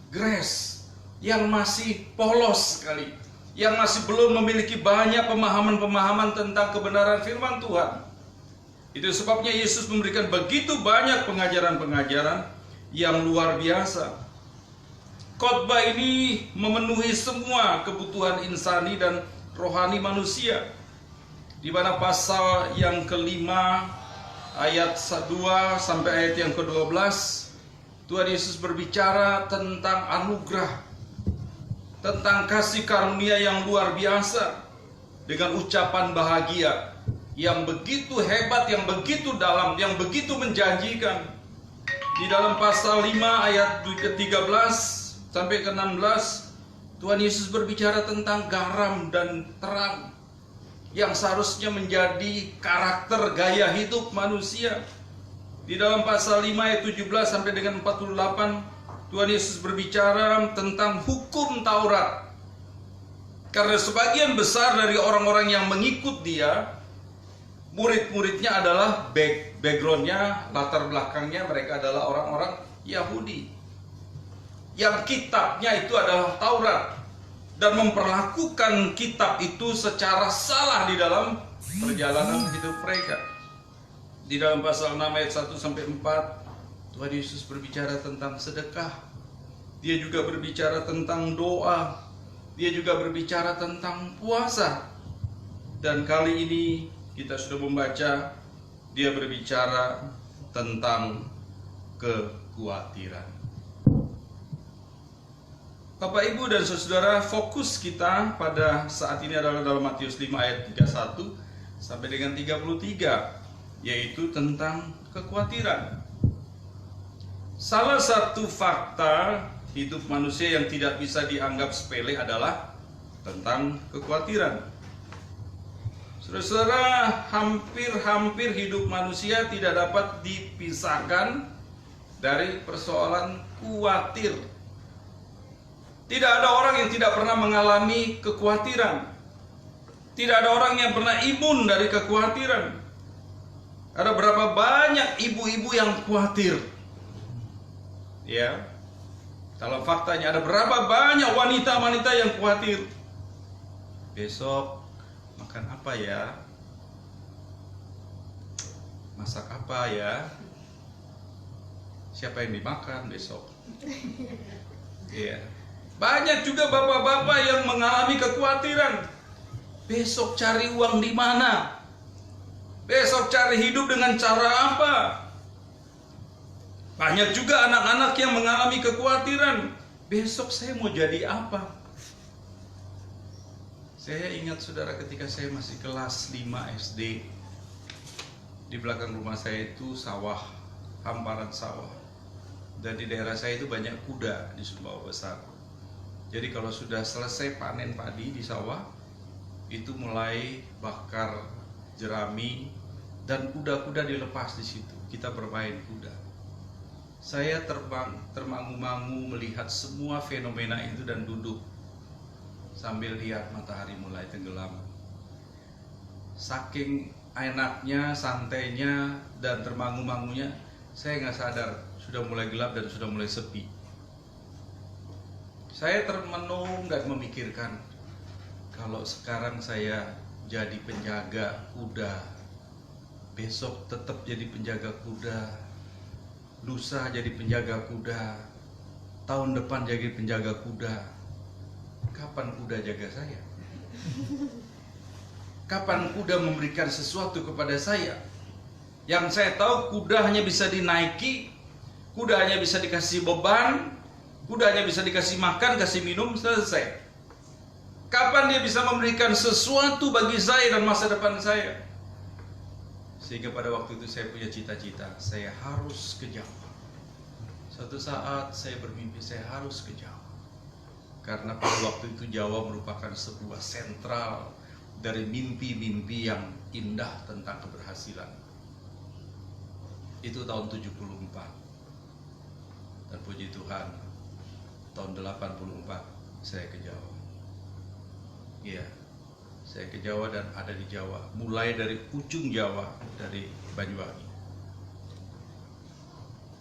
grace, yang masih polos sekali, yang masih belum memiliki banyak pemahaman-pemahaman tentang kebenaran firman Tuhan. Itu sebabnya Yesus memberikan begitu banyak pengajaran-pengajaran yang luar biasa. Khotbah ini memenuhi semua kebutuhan insani dan rohani manusia. Di mana pasal yang kelima ayat 2 sampai ayat yang ke-12, Tuhan Yesus berbicara tentang anugerah, tentang kasih karunia yang luar biasa, dengan ucapan bahagia yang begitu hebat, yang begitu dalam, yang begitu menjanjikan. Di dalam pasal 5 ayat ke-13 sampai ke-16, Tuhan Yesus berbicara tentang garam dan terang yang seharusnya menjadi karakter gaya hidup manusia. Di dalam pasal 5 ayat 17 sampai dengan 48, Tuhan Yesus berbicara tentang hukum Taurat. Karena sebagian besar dari orang-orang yang mengikut dia, murid-muridnya adalah backgroundnya, latar belakangnya mereka adalah orang-orang Yahudi, yang kitabnya itu adalah Taurat, dan memperlakukan kitab itu secara salah di dalam perjalanan hidup mereka. Di dalam pasal 6 ayat 1 sampai 4, Tuhan Yesus berbicara tentang sedekah. Dia juga berbicara tentang doa. Dia juga berbicara tentang puasa. Dan kali ini kita sudah membaca, dia berbicara tentang kekhawatiran. Bapak, Ibu, dan Saudara, fokus kita pada saat ini adalah dalam Matius 5 ayat 31 sampai dengan 33, yaitu tentang kekhawatiran. Salah satu fakta hidup manusia yang tidak bisa dianggap sepele adalah tentang kekhawatiran. Saudara-saudara, hampir hidup manusia tidak dapat dipisahkan dari persoalan khawatir. Tidak ada orang yang tidak pernah mengalami kekhawatiran. Tidak ada orang yang pernah imun dari kekhawatiran. Ada berapa banyak ibu-ibu yang khawatir? Ya. Dalam faktanya ada berapa banyak wanita-wanita yang khawatir? Besok makan apa ya? Masak apa ya? Siapa yang dimakan besok? Iya. Banyak juga bapak-bapak yang mengalami kekhawatiran. Besok cari uang di mana? Besok cari hidup dengan cara apa? Banyak juga anak-anak yang mengalami kekhawatiran. Besok saya mau jadi apa? Saya ingat, saudara, ketika saya masih kelas 5 SD, di belakang rumah saya itu sawah, hamparan sawah. Dan di daerah saya itu banyak kuda di Sumbawa Besar. Jadi kalau sudah selesai panen padi di sawah, itu mulai bakar jerami dan kuda-kuda dilepas di situ. Kita bermain kuda. Saya termangu-mangu melihat semua fenomena itu dan duduk sambil lihat matahari mulai tenggelam. Saking enaknya, santainya, dan termangu-mangunya, saya nggak sadar sudah mulai gelap dan sudah mulai sepi. Saya termenung dan memikirkan, kalau sekarang saya jadi penjaga kuda, besok tetap jadi penjaga kuda, lusa jadi penjaga kuda, tahun depan jadi penjaga kuda. Kapan kuda jaga saya? Kapan kuda memberikan sesuatu kepada saya? Yang saya tahu, kuda hanya bisa dinaiki, kuda hanya bisa dikasih beban, kuda hanya bisa dikasih makan, kasih minum, selesai. Kapan dia bisa memberikan sesuatu bagi saya dan masa depan saya? Sehingga pada waktu itu saya punya cita-cita, saya harus ke Jawa. Suatu saat saya bermimpi saya harus ke Jawa. Karena pada waktu itu Jawa merupakan sebuah sentral dari mimpi-mimpi yang indah tentang keberhasilan. Itu tahun 74. Dan puji Tuhan, tahun 84 saya ke Jawa. Iya, saya ke Jawa dan ada di Jawa, mulai dari ujung Jawa, dari Banyuwangi.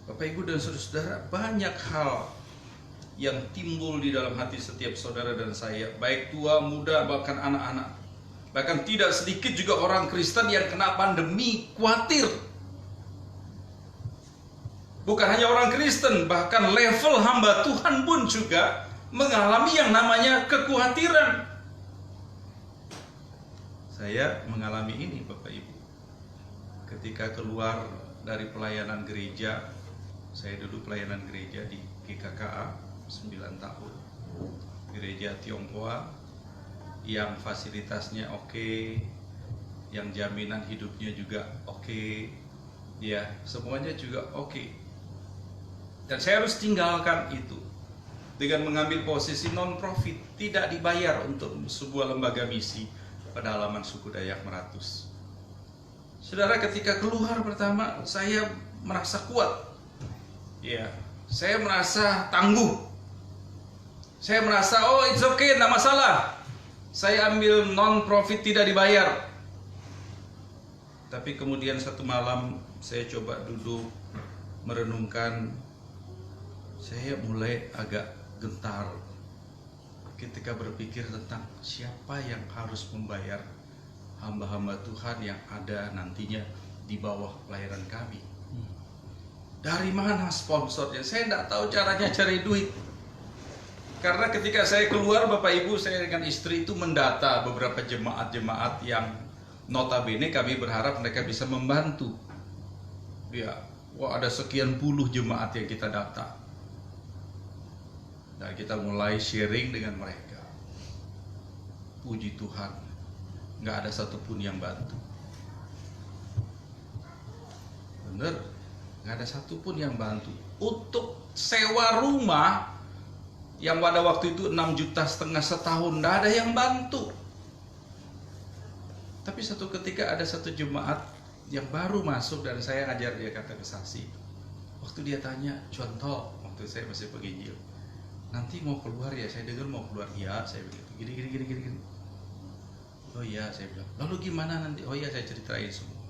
Bapak, Ibu, dan saudara-saudara, banyak hal yang timbul di dalam hati setiap saudara dan saya, baik tua, muda, bahkan anak-anak. Bahkan tidak sedikit juga orang Kristen yang kena pandemi khawatir. Bukan hanya orang Kristen, bahkan level hamba Tuhan pun juga mengalami yang namanya kekhawatiran. Saya mengalami ini Bapak Ibu. Ketika keluar dari pelayanan gereja, saya dulu pelayanan gereja di GKKA 9 tahun. Gereja Tionghoa yang fasilitasnya oke, yang jaminan hidupnya juga oke, ya semuanya juga oke. Dan saya harus tinggalkan itu dengan mengambil posisi non-profit, tidak dibayar untuk sebuah lembaga misi pedalaman suku Dayak Meratus. Saudara, ketika keluar pertama saya merasa kuat, ya saya merasa tangguh, saya merasa oh it's okay, tidak masalah. Saya ambil non-profit tidak dibayar. Tapi kemudian satu malam saya coba duduk merenungkan, saya mulai agak gentar ketika berpikir tentang siapa yang harus membayar hamba-hamba Tuhan yang ada nantinya di bawah pelayanan kami. Dari mana sponsornya? Saya tidak tahu caranya cari duit. Karena ketika saya keluar, Bapak Ibu, saya dengan istri itu mendata beberapa jemaat-jemaat yang notabene kami berharap mereka bisa membantu. Ya, wah ada sekian puluh jemaat yang kita data. Dan kita mulai sharing dengan mereka. Puji Tuhan, nggak ada satupun yang bantu. Bener, nggak ada satupun yang bantu. Untuk sewa rumah yang pada waktu itu 6,5 juta setahun, nggak ada yang bantu. Tapi satu ketika ada satu jemaat yang baru masuk dan saya ngajar dia katekisasi. Waktu dia tanya, contoh, waktu saya masih penginjil, nanti mau keluar ya, saya dengar mau keluar, iya saya begitu, gini. Oh iya saya bilang, lalu gimana nanti? Oh iya saya ceritain semua.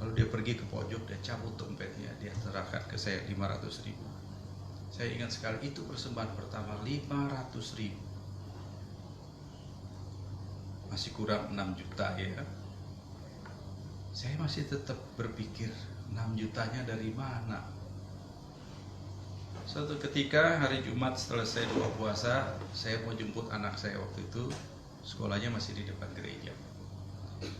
Lalu dia pergi ke pojok, dia cabut dompetnya, dia serahkan ke saya 500.000. Saya ingat sekali itu persembahan pertama 500.000. Masih kurang 6 juta ya. Saya masih tetap berpikir 6 jutanya dari mana. Suatu ketika hari Jumat setelah saya buka puasa, saya mau jemput anak saya waktu itu, sekolahnya masih di depan gereja.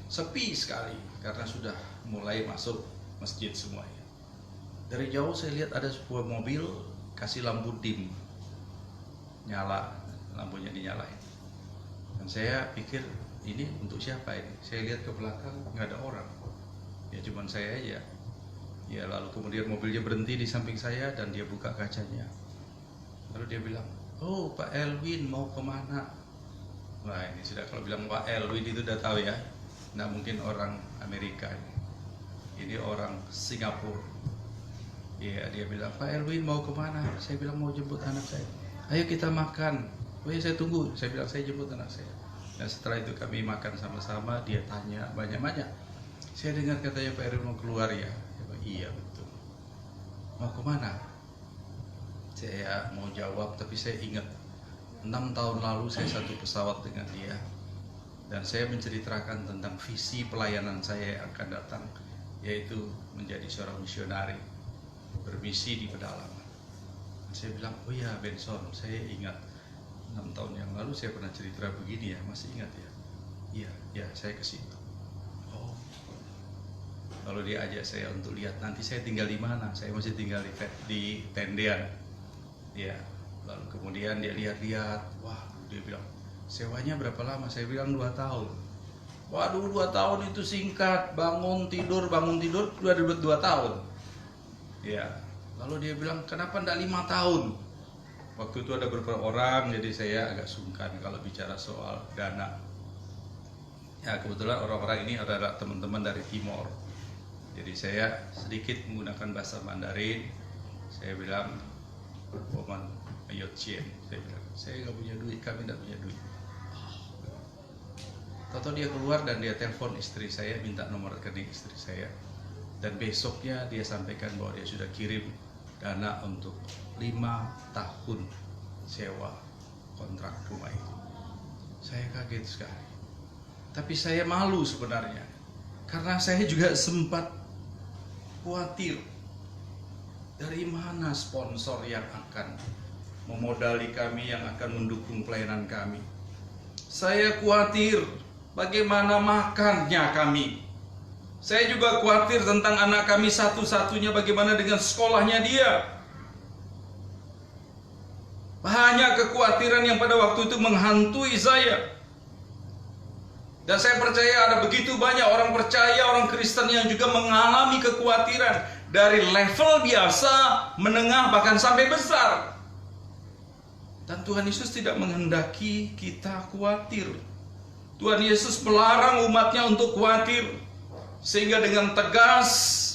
Sepi sekali karena sudah mulai masuk masjid semuanya. Dari jauh saya lihat ada sebuah mobil kasih lampu dim, nyala, lampunya dinyalain. Dan saya pikir ini untuk siapa ini? Saya lihat ke belakang nggak ada orang, ya cuman saya aja. Ya lalu kemudian mobilnya berhenti di samping saya dan dia buka kacanya. Lalu dia bilang, oh Pak Elwin mau kemana? Wah ini sudah, kalau bilang Pak Elwin itu udah tahu ya, nggak mungkin orang Amerika ini orang Singapura. Ya dia bilang, Pak Elwin mau kemana? Saya bilang mau jemput anak saya. Ayo kita makan. Oh ya saya tunggu. Saya bilang saya jemput anak saya. Dan setelah itu kami makan sama-sama. Dia tanya banyak-banyak. Saya dengar katanya Pak Elwin mau keluar ya. Iya betul. Mau kemana? Saya mau jawab tapi saya ingat 6 tahun lalu saya satu pesawat dengan dia dan saya menceritakan tentang visi pelayanan saya yang akan datang, yaitu menjadi seorang misionari bermisi di pedalaman. Saya bilang, oh ya Benson, saya ingat 6 tahun yang lalu saya pernah cerita begini ya, masih ingat ya? Iya, saya ke situ. Lalu dia ajak saya untuk lihat nanti saya tinggal di mana. Saya masih tinggal di tendean. Ya. Lalu kemudian dia lihat-lihat. Wah, dia bilang, sewanya berapa lama? Saya bilang 2 tahun. Waduh, 2 tahun itu singkat. Bangun tidur sudah 2 tahun. Ya. Lalu dia bilang, kenapa enggak 5 tahun? Waktu itu ada beberapa orang, jadi saya agak sungkan kalau bicara soal dana. Ya, kebetulan orang-orang ini adalah teman-teman dari Timor. Jadi saya sedikit menggunakan bahasa Mandarin. Saya bilang, Woman Ayotchen. Saya bilang, saya nggak punya duit, kami nggak punya duit. Tahu dia keluar dan dia telepon istri saya, minta nomor rekening istri saya. Dan besoknya dia sampaikan bahwa dia sudah kirim dana untuk 5 tahun sewa kontrak rumah itu. Saya kaget sekali. Tapi saya malu sebenarnya, karena saya juga sempat khawatir dari mana sponsor yang akan memodali kami, yang akan mendukung pelayanan kami. Saya khawatir bagaimana makannya kami. Saya juga khawatir tentang anak kami satu-satunya, bagaimana dengan sekolahnya dia. Banyak kekhawatiran yang pada waktu itu menghantui saya. Dan saya percaya ada begitu banyak orang percaya, orang Kristen yang juga mengalami kekhawatiran dari level biasa, menengah, bahkan sampai besar. Dan Tuhan Yesus tidak menghendaki kita khawatir. Tuhan Yesus melarang umatnya untuk khawatir. Sehingga dengan tegas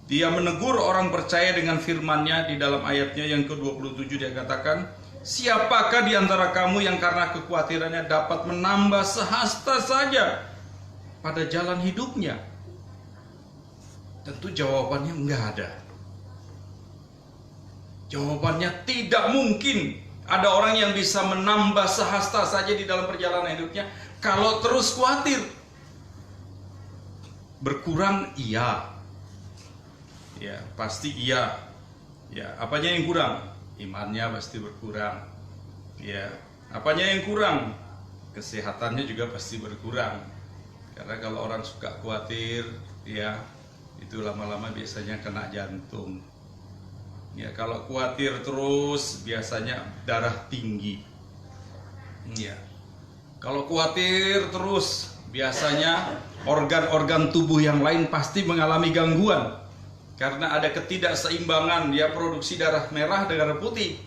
Dia menegur orang percaya dengan firman-Nya di dalam ayatnya yang ke-27. Dia katakan, siapakah di antara kamu yang karena kekhawatirannya dapat menambah sehasta saja pada jalan hidupnya? Tentu jawabannya enggak ada. Jawabannya tidak mungkin ada orang yang bisa menambah sehasta saja di dalam perjalanan hidupnya kalau terus khawatir. Berkurang iya. Ya, pasti iya. Ya, apanya yang kurang? Imannya pasti berkurang. Ya, apanya yang kurang? Kesehatannya juga pasti berkurang. Karena kalau orang suka khawatir, ya, itu lama-lama biasanya kena jantung. Ya, kalau khawatir terus biasanya darah tinggi. Ya. Kalau khawatir terus biasanya organ-organ tubuh yang lain pasti mengalami gangguan. Karena ada ketidakseimbangan, ya, produksi darah merah dan darah putih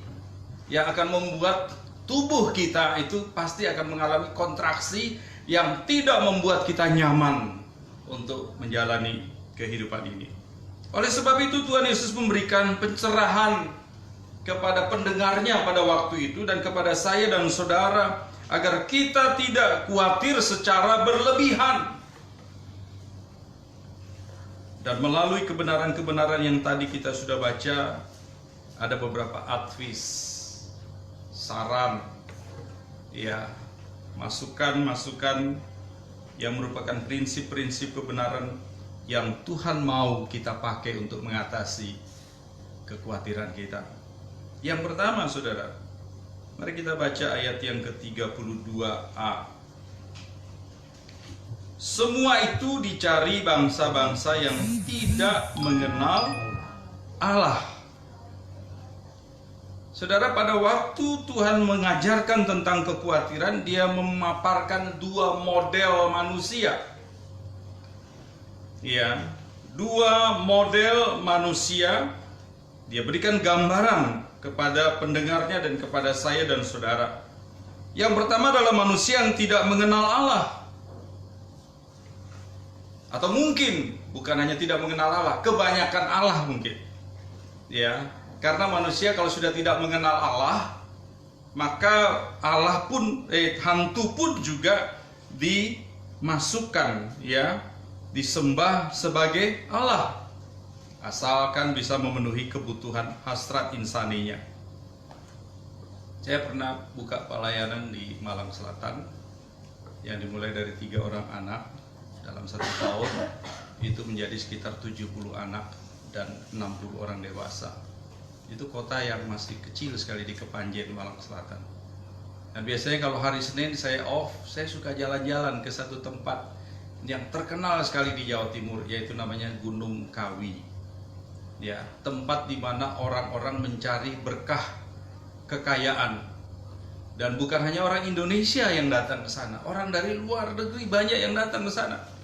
yang akan membuat tubuh kita itu pasti akan mengalami kontraksi yang tidak membuat kita nyaman untuk menjalani kehidupan ini. Oleh sebab itu Tuhan Yesus memberikan pencerahan kepada pendengarnya pada waktu itu dan kepada saya dan saudara agar kita tidak khawatir secara berlebihan. Dan melalui kebenaran-kebenaran yang tadi kita sudah baca, ada beberapa advice, saran, ya, masukan-masukan yang merupakan prinsip-prinsip kebenaran yang Tuhan mau kita pakai untuk mengatasi kekhawatiran kita. Yang pertama, saudara, mari kita baca ayat yang ke-32a. Semua itu dicari bangsa-bangsa yang tidak mengenal Allah. Saudara, pada waktu Tuhan mengajarkan tentang kekhawatiran, Dia memaparkan dua model manusia. Ya, dua model manusia. Dia berikan gambaran kepada pendengarnya dan kepada saya dan saudara. Yang pertama adalah manusia yang tidak mengenal Allah. Atau mungkin bukan hanya tidak mengenal Allah, kebanyakan Allah mungkin. Ya, karena manusia kalau sudah tidak mengenal Allah, maka Allah pun hantu pun juga dimasukkan, ya, disembah sebagai Allah, asalkan bisa memenuhi kebutuhan hasrat insaninya. Saya pernah buka pelayanan di Malang Selatan yang dimulai dari 3 orang anak. Dalam 1 tahun itu menjadi sekitar 70 anak dan 60 orang dewasa. Itu kota yang masih kecil sekali di Kepanjen, Malang Selatan. Dan biasanya kalau hari Senin saya off, saya suka jalan-jalan ke satu tempat yang terkenal sekali di Jawa Timur, yaitu namanya Gunung Kawi. Ya, tempat di mana orang-orang mencari berkah kekayaan. Dan bukan hanya orang Indonesia yang datang ke sana, orang dari luar negeri banyak yang datang ke sana.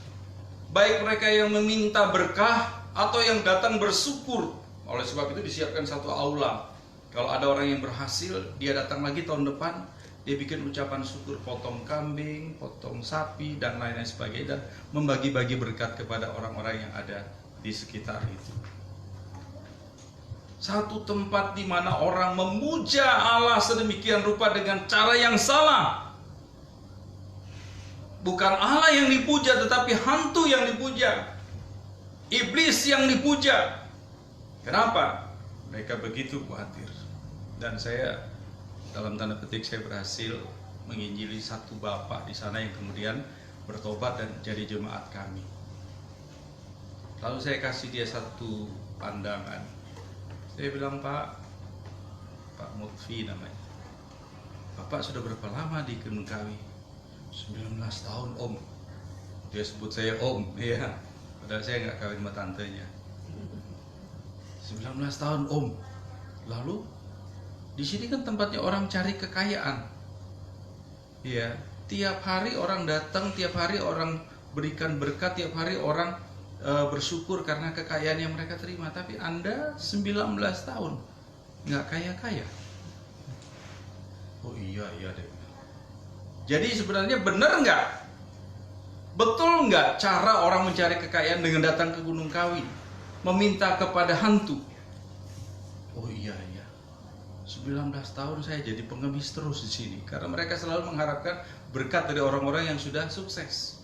Baik mereka yang meminta berkah atau yang datang bersyukur. Oleh sebab itu disiapkan satu aula. Kalau ada orang yang berhasil, dia datang lagi tahun depan, dia bikin ucapan syukur, potong kambing, potong sapi, dan lain-lain sebagainya, dan membagi-bagi berkat kepada orang-orang yang ada di sekitar itu. Satu tempat di mana orang memuja Allah sedemikian rupa dengan cara yang salah. Bukan Allah yang dipuja, tetapi hantu yang dipuja, iblis yang dipuja. Kenapa? Mereka begitu khawatir. Dan saya, dalam tanda petik, saya berhasil menginjili satu bapak di sana yang kemudian bertobat dan jadi jemaat kami. Lalu saya kasih dia satu pandangan. Saya bilang, Pak Mutfi namanya, Bapak sudah berapa lama di Gunung Kawi? 19 tahun Om. Dia sebut saya Om, ya. Padahal saya nggak kawin sama tantenya. 19 tahun Om. Lalu di sini kan tempatnya orang cari kekayaan. Ya, tiap hari orang datang, tiap hari orang berikan berkat, tiap hari orang bersyukur karena kekayaan yang mereka terima. Tapi Anda 19 tahun nggak kaya-kaya. Oh iya deh. Jadi sebenarnya benar nggak? Betul nggak cara orang mencari kekayaan dengan datang ke Gunung Kawi, meminta kepada hantu? Oh iya. 19 tahun saya jadi pengemis terus di sini karena mereka selalu mengharapkan berkat dari orang-orang yang sudah sukses.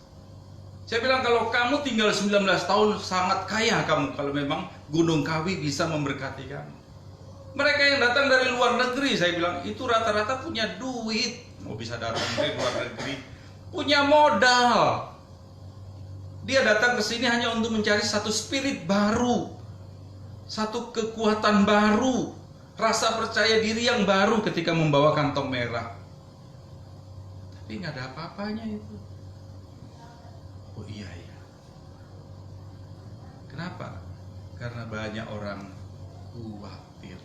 Saya bilang, kalau kamu tinggal 19 tahun sangat kaya kamu kalau memang Gunung Kawi bisa memberkati kamu. Mereka yang datang dari luar negeri, saya bilang, itu rata-rata punya duit, mau bisa datang dari luar negeri, punya modal. Dia datang ke sini hanya untuk mencari satu spirit baru, satu kekuatan baru, rasa percaya diri yang baru ketika membawa kantong merah. Tapi nggak ada apa-apanya itu. Oh iya. Kenapa? Karena banyak orang khawatir.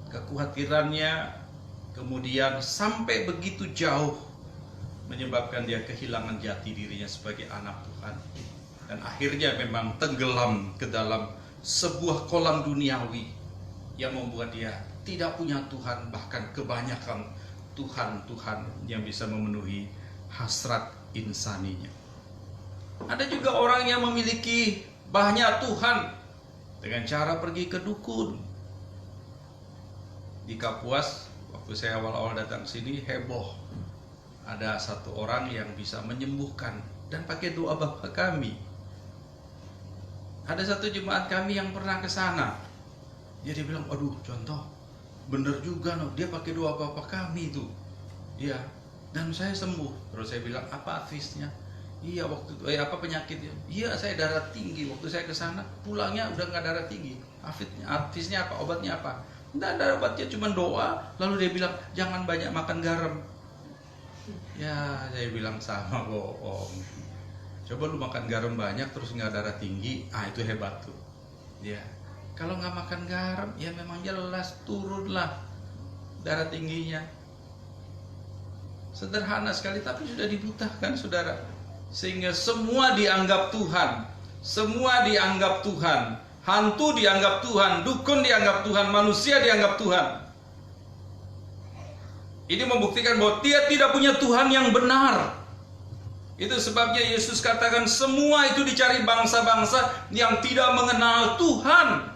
Kekhawatirannya kemudian sampai begitu jauh menyebabkan dia kehilangan jati dirinya sebagai anak Tuhan. Dan akhirnya memang tenggelam ke dalam sebuah kolam duniawi yang membuat dia tidak punya Tuhan, bahkan kebanyakan Tuhan yang bisa memenuhi hasrat insaninya. Ada juga orang yang memiliki banyak Tuhan dengan cara pergi ke dukun. Di Kapuas, waktu saya awal-awal datang sini, heboh. Ada satu orang yang bisa menyembuhkan dan pakai doa Bapa kami. Ada satu jemaat kami yang pernah ke sana. Dia bilang, aduh contoh, bener juga no, dia pakai doa Bapa kami itu. Ya, dan saya sembuh. Terus saya bilang, apa advisnya? Iya, waktu itu, apa penyakitnya? Iya, saya darah tinggi. Waktu saya ke sana, pulangnya udah nggak darah tinggi. Advisnya apa? Obatnya apa? Nggak ada obatnya, cuma doa. Lalu dia bilang, jangan banyak makan garam. Ya, saya bilang sama bohong. Coba lu makan garam banyak terus nggak darah tinggi, itu hebat tuh. Ya, kalau nggak makan garam, ya memang jelas turunlah darah tingginya. Sederhana sekali, tapi sudah dibutahkan, saudara. Sehingga semua dianggap Tuhan, semua dianggap Tuhan, hantu dianggap Tuhan, dukun dianggap Tuhan, manusia dianggap Tuhan. Ini membuktikan bahwa dia tidak punya Tuhan yang benar. Itu sebabnya Yesus katakan semua itu dicari bangsa-bangsa yang tidak mengenal Tuhan.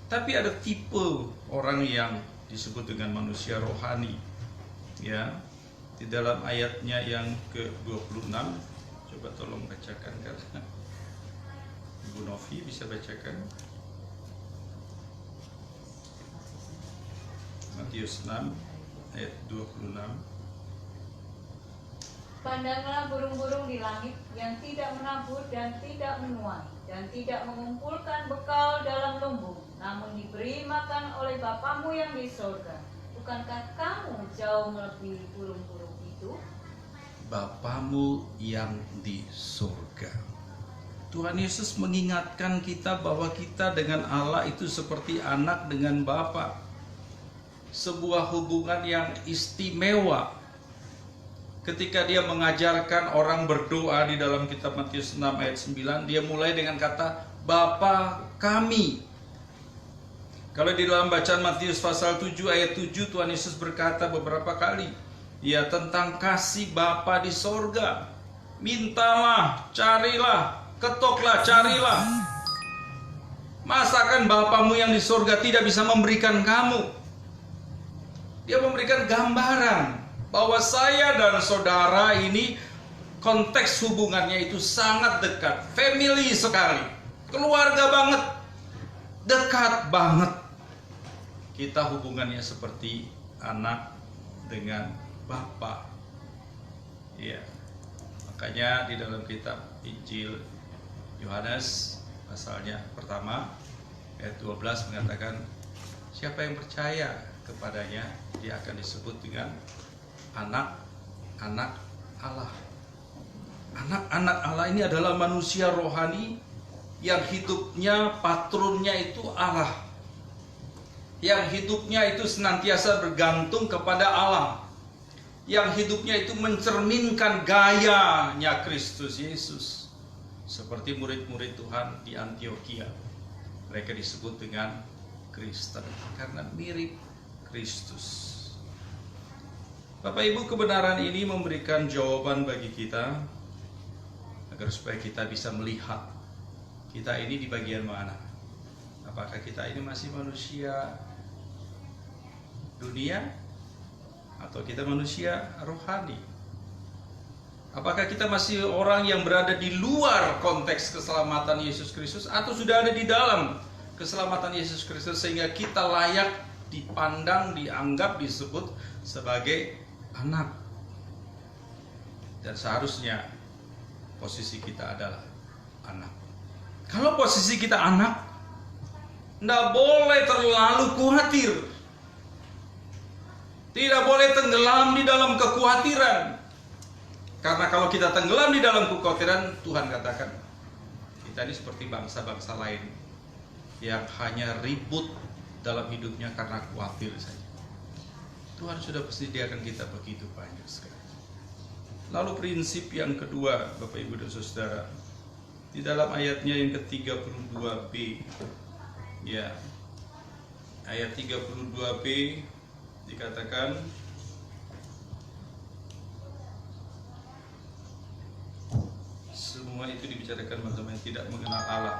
Tapi ada tipe orang yang disebut dengan manusia rohani. Ya, di dalam ayatnya yang ke-26, coba tolong bacakan karena Ibu Novi bisa bacakan. Matius 6 ayat 26. Pandanglah burung-burung di langit yang tidak menabur dan tidak menuai dan tidak mengumpulkan bekal dalam lumbung, namun diberi makan oleh Bapamu yang di surga. Bukankah kamu jauh melebihi burung-burung itu? Bapamu yang di surga. Tuhan Yesus mengingatkan kita bahwa kita dengan Allah itu seperti anak dengan Bapa. Sebuah hubungan yang istimewa. Ketika dia mengajarkan orang berdoa di dalam kitab Matius 6 ayat 9, dia mulai dengan kata Bapa kami. Kalau di dalam bacaan Matius pasal 7 ayat 7, Tuhan Yesus berkata beberapa kali, ya, tentang kasih Bapa di sorga. Mintalah, carilah, ketoklah, carilah. Masakan Bapamu yang di sorga tidak bisa memberikan kamu? Dia memberikan gambaran bahwa saya dan saudara ini konteks hubungannya itu sangat dekat, family sekali, keluarga banget, dekat banget. Kita hubungannya seperti anak dengan Bapa. Ya, makanya di dalam kitab Injil Yohanes pasalnya pertama ayat 12 mengatakan, siapa yang percaya kepadanya, dia akan disebut dengan anak-anak Allah. Anak-anak Allah ini adalah manusia rohani yang hidupnya, patronnya itu Allah, yang hidupnya itu senantiasa bergantung kepada Allah, yang hidupnya itu mencerminkan gayanya Kristus Yesus. Seperti murid-murid Tuhan di Antioquia, mereka disebut dengan Kristen karena mirip Kristus. Bapak Ibu, kebenaran ini memberikan jawaban bagi kita agar supaya kita bisa melihat kita ini di bagian mana. Apakah kita ini masih manusia dunia atau kita manusia rohani? Apakah kita masih orang yang berada di luar konteks keselamatan Yesus Kristus atau sudah ada di dalam keselamatan Yesus Kristus sehingga kita layak dipandang, dianggap, disebut sebagai anak? Dan seharusnya posisi kita adalah anak. Kalau posisi kita anak, tidak boleh terlalu khawatir, tidak boleh tenggelam di dalam kekhawatiran. Karena kalau kita tenggelam di dalam kekhawatiran, Tuhan katakan kita ini seperti bangsa-bangsa lain yang hanya ribut dalam hidupnya karena khawatir saja. Tuhan sudah persediakan kita begitu banyak sekali. Lalu prinsip yang kedua, Bapak Ibu dan Saudara, di dalam ayatnya yang ke-32b, ya, ayat 32b dikatakan, semua itu dibicarakan bangsa yang tidak mengenal Allah.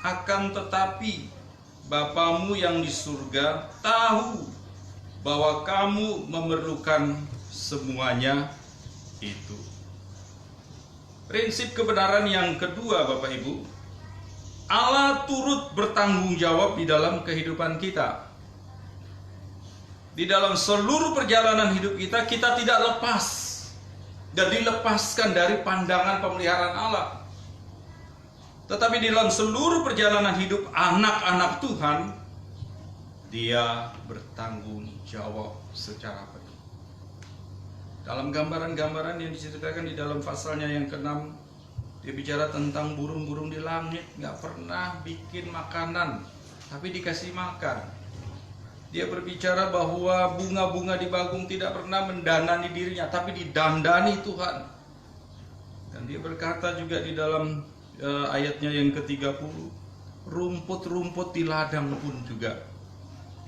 Akan tetapi Bapamu yang di surga tahu bahwa kamu memerlukan semuanya itu. Prinsip kebenaran yang kedua, Bapak Ibu, Allah turut bertanggung jawab di dalam kehidupan kita. Di dalam seluruh perjalanan hidup kita, kita tidak lepas dan dilepaskan dari pandangan pemeliharaan Allah. Tetapi di dalam seluruh perjalanan hidup anak-anak Tuhan, Dia bertanggung jawab secara penuh. Dalam gambaran-gambaran yang diceritakan di dalam pasalnya yang ke-6, dia bicara tentang burung-burung di langit, nggak pernah bikin makanan, tapi dikasih makan. Dia berbicara bahwa bunga-bunga di bagong tidak pernah mendandani dirinya, tapi didandani Tuhan. Dan dia berkata juga di dalam ayatnya yang ke-30, rumput-rumput di ladang pun juga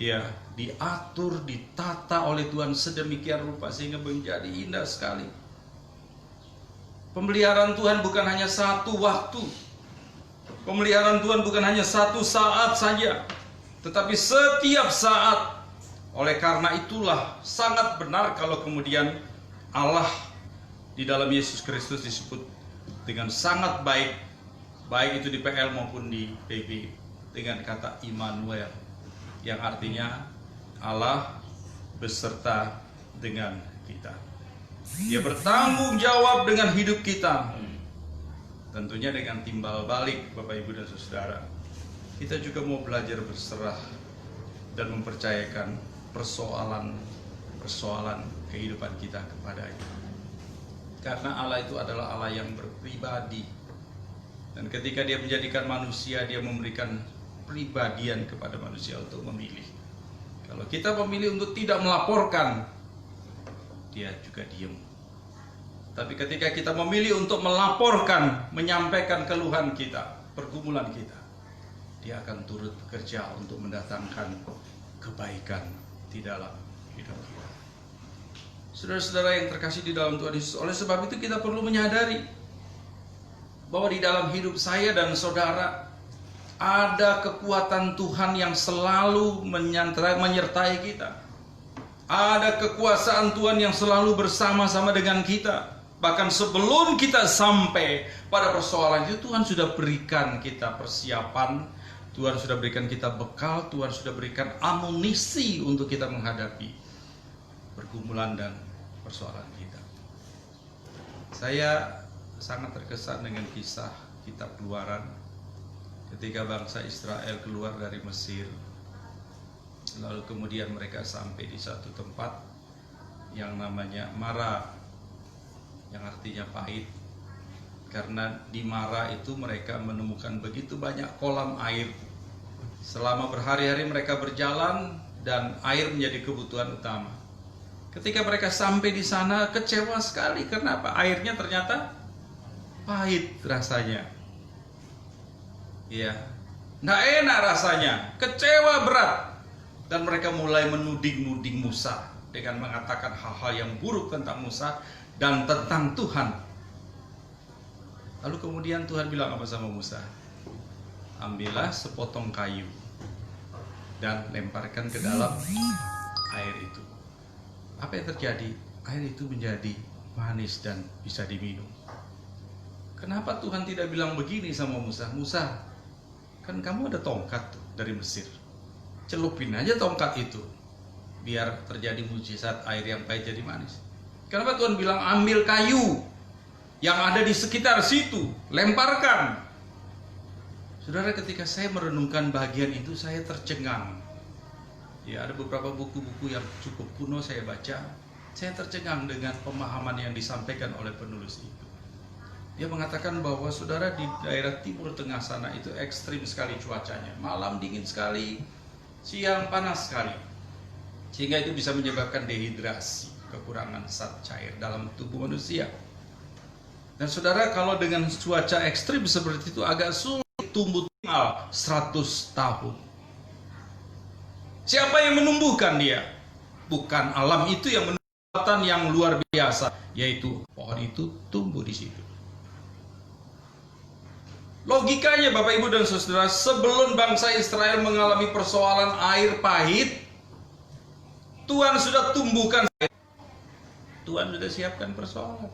ya diatur, ditata oleh Tuhan sedemikian rupa sehingga menjadi indah sekali. Pemeliharaan Tuhan bukan hanya satu waktu, pemeliharaan Tuhan bukan hanya satu saat saja, tetapi setiap saat. Oleh karena itulah sangat benar kalau kemudian Allah di dalam Yesus Kristus disebut dengan sangat baik, baik itu di PL maupun di PB, dengan kata Immanuel, yang artinya Allah beserta dengan kita. Dia bertanggung jawab dengan hidup kita, tentunya dengan timbal balik, Bapak Ibu dan Saudara. Kita juga mau belajar berserah dan mempercayakan persoalan kehidupan kita kepadanya. Karena Allah itu adalah Allah yang berpribadi, dan ketika Dia menjadikan manusia, Dia memberikan pribadian kepada manusia untuk memilih. Kalau kita memilih untuk tidak melaporkan, Dia juga diam. Tapi ketika kita memilih untuk melaporkan, menyampaikan keluhan kita, pergumulan kita, Dia akan turut bekerja untuk mendatangkan kebaikan di dalam hidup kita. Saudara-saudara yang terkasih di dalam Tuhan Yesus, oleh sebab itu kita perlu menyadari bahwa di dalam hidup saya dan saudara ada kekuatan Tuhan yang selalu menyertai kita. Ada kekuasaan Tuhan yang selalu bersama-sama dengan kita. Bahkan sebelum kita sampai pada persoalan itu, Tuhan sudah berikan kita persiapan, Tuhan sudah berikan kita bekal, Tuhan sudah berikan amunisi untuk kita menghadapi pergumulan dan persoalan kita. Saya sangat terkesan dengan kisah kitab Keluaran ketika bangsa Israel keluar dari Mesir. Lalu kemudian mereka sampai di satu tempat yang namanya Mara, yang artinya pahit. Karena di Mara itu mereka menemukan begitu banyak kolam air. Selama berhari-hari mereka berjalan dan air menjadi kebutuhan utama. Ketika mereka sampai di sana kecewa sekali karena apa? Airnya ternyata pahit rasanya. Ya, nggak enak rasanya, kecewa berat. Dan mereka mulai menuding-nuding Musa dengan mengatakan hal-hal yang buruk tentang Musa dan tentang Tuhan. Lalu kemudian Tuhan bilang apa sama Musa? Ambillah sepotong kayu dan lemparkan ke dalam air itu. Apa yang terjadi? Air itu menjadi manis dan bisa diminum. Kenapa Tuhan tidak bilang begini sama Musa? Musa, kan kamu ada tongkat tuh dari Mesir. Celupin aja tongkat itu, biar terjadi mujizat air yang pahit jadi manis. Kenapa Tuhan bilang ambil kayu yang ada di sekitar situ, lemparkan? Saudara, ketika saya merenungkan bagian itu, saya tercengang. Ya, ada beberapa buku-buku yang cukup kuno saya baca. Saya tercengang dengan pemahaman yang disampaikan oleh penulis itu. Dia mengatakan bahwa saudara, di daerah Timur Tengah sana itu ekstrim sekali cuacanya. Malam dingin sekali, siang panas sekali. Sehingga itu bisa menyebabkan dehidrasi, kekurangan zat cair dalam tubuh manusia. Dan saudara, kalau dengan cuaca ekstrim seperti itu agak sulit tumbuh tinggal 100 tahun. Siapa yang menumbuhkan dia? Bukan alam itu yang menumbuhkan yang luar biasa, yaitu pohon itu tumbuh di situ. Logikanya Bapak Ibu dan Saudara, sebelum bangsa Israel mengalami persoalan air pahit, Tuhan sudah tumbuhkan, Tuhan sudah siapkan persoalan.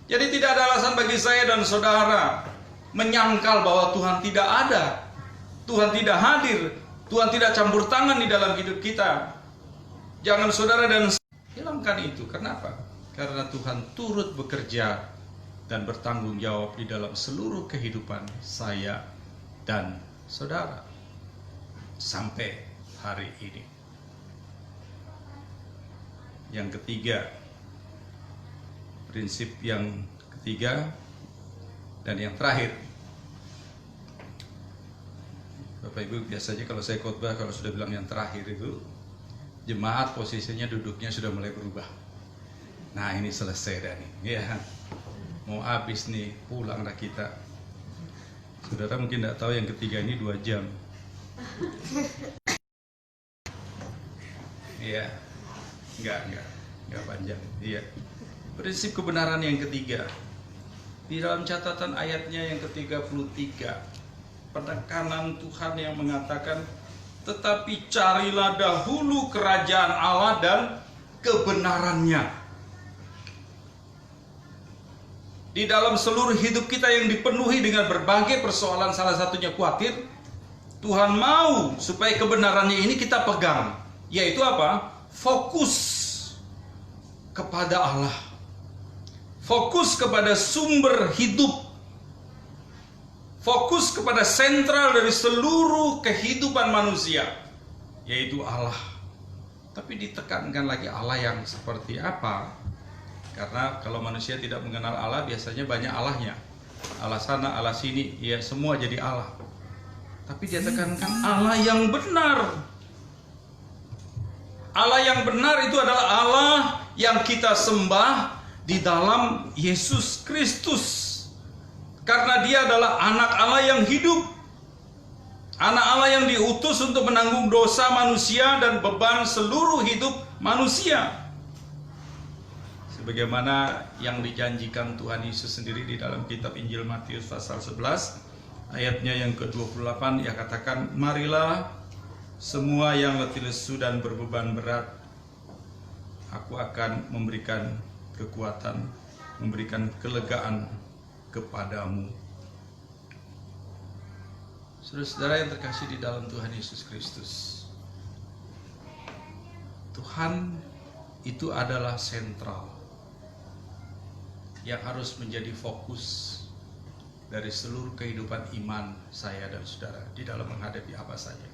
Jadi tidak ada alasan bagi saya dan saudara menyangkal bahwa Tuhan tidak ada, Tuhan tidak hadir, Tuhan tidak campur tangan di dalam hidup kita. Jangan saudara dan hilangkan itu. Kenapa? Karena Tuhan turut bekerja dan bertanggung jawab di dalam seluruh kehidupan saya dan saudara sampai hari ini. Yang ketiga, prinsip yang ketiga dan yang terakhir. Bapak Ibu, biasanya kalau saya khotbah, kalau sudah bilang yang terakhir itu, jemaat posisinya duduknya sudah mulai berubah. Nah, ini selesai dah nih, ya. Mau habis nih, pulanglah kita. Saudara mungkin tidak tahu yang ketiga ini 2 jam. Iya, enggak panjang. Iya. Prinsip kebenaran yang ketiga, di dalam catatan ayatnya yang ke-33, penekanan Tuhan yang mengatakan, tetapi carilah dahulu kerajaan Allah dan kebenarannya. Di dalam seluruh hidup kita yang dipenuhi dengan berbagai persoalan, salah satunya khawatir, Tuhan mau supaya kebenarannya ini kita pegang. Yaitu apa? Fokus kepada Allah. Fokus kepada sumber hidup. Fokus kepada sentral dari seluruh kehidupan manusia, yaitu Allah. Tapi ditekankan lagi Allah yang seperti apa? Karena kalau manusia tidak mengenal Allah, biasanya banyak Allahnya. Allah sana, Allah sini, ya semua jadi Allah. Tapi dia tekankan Allah yang benar. Allah yang benar itu adalah Allah yang kita sembah di dalam Yesus Kristus. Karena dia adalah anak Allah yang hidup. Anak Allah yang diutus untuk menanggung dosa manusia dan beban seluruh hidup manusia. Sebagaimana yang dijanjikan Tuhan Yesus sendiri di dalam kitab Injil Matius pasal 11 ayatnya yang ke-28, ia katakan, marilah semua yang letih lesu dan berbeban berat, aku akan memberikan kekuatan, memberikan kelegaan kepadamu. Saudara-saudara yang terkasih di dalam Tuhan Yesus Kristus, Tuhan itu adalah sentral. yang harus menjadi fokus dari seluruh kehidupan iman saya dan saudara di dalam menghadapi apa saja,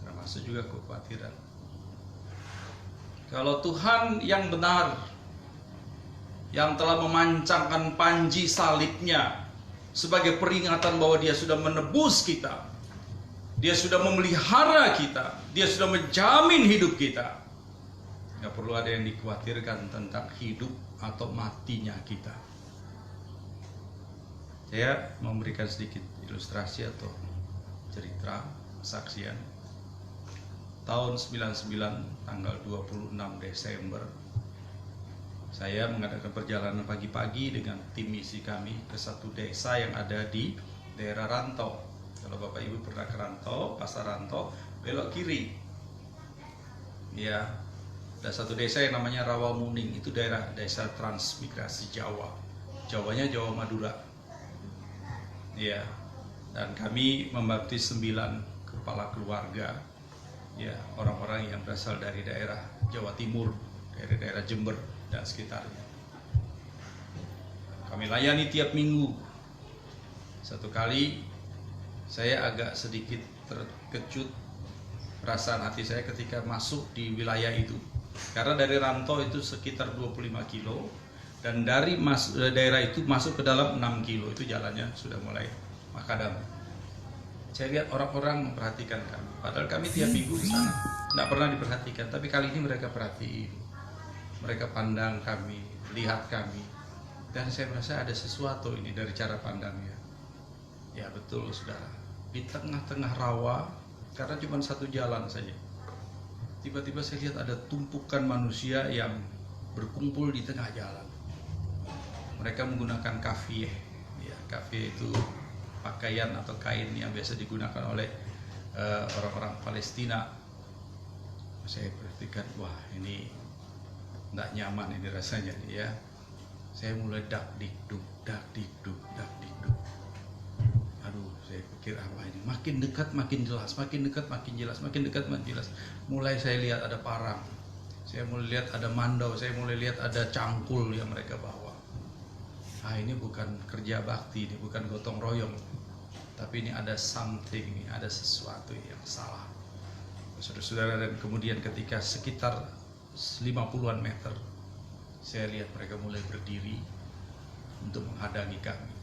termasuk juga kekhawatiran. Kalau Tuhan yang benar, yang telah memancangkan panji salibnya sebagai peringatan bahwa Dia sudah menebus kita, Dia sudah memelihara kita, Dia sudah menjamin hidup kita, nggak perlu ada yang dikhawatirkan tentang hidup atau matinya kita. Saya memberikan sedikit ilustrasi atau cerita kesaksian. Tahun 99 tanggal 26 Desember saya mengadakan perjalanan pagi-pagi dengan tim misi kami ke satu desa yang ada di daerah Rantau. Kalau Bapak Ibu pernah ke Rantau, Pasar Rantau, belok kiri. Ya, ada satu desa yang namanya Rawamuning, itu daerah desa transmigrasi Jawa. Jawanya Jawa Madura. Ya, dan kami membaptis 9 kepala keluarga. Ya, orang-orang yang berasal dari daerah Jawa Timur, dari daerah Jember dan sekitarnya. Kami layani tiap minggu. Satu kali saya agak sedikit terkejut perasaan hati saya ketika masuk di wilayah itu. Karena dari Rantau itu sekitar 25 kilo dan dari daerah itu masuk ke dalam 6 kilo, itu jalannya sudah mulai makadam. Saya lihat orang-orang memperhatikan kami, padahal kami tiap minggu di sana tidak pernah diperhatikan, tapi kali ini mereka perhatiin, mereka pandang kami, lihat kami, dan saya merasa ada sesuatu ini dari cara pandangnya. Ya betul saudara, di tengah-tengah rawa, karena cuma satu jalan saja, tiba-tiba saya lihat ada tumpukan manusia yang berkumpul di tengah jalan. Mereka menggunakan kafiyeh, ya, kafiyeh itu pakaian atau kain yang biasa digunakan oleh orang-orang Palestina. Saya perhatikan, wah ini tidak nyaman ini rasanya nih ya. Saya mulai dak dikduk. Aduh, saya pikir apa ini? Makin dekat makin jelas, makin dekat makin jelas, makin dekat makin jelas. Mulai saya lihat ada parang, saya mulai lihat ada mandau, saya mulai lihat ada cangkul yang mereka bawa. Ini bukan kerja bakti, ini bukan gotong royong, tapi ini ada something, ini ada sesuatu yang salah, saudara-saudara. Dan kemudian ketika sekitar 50-an meter, saya lihat mereka mulai berdiri untuk menghadangi kami.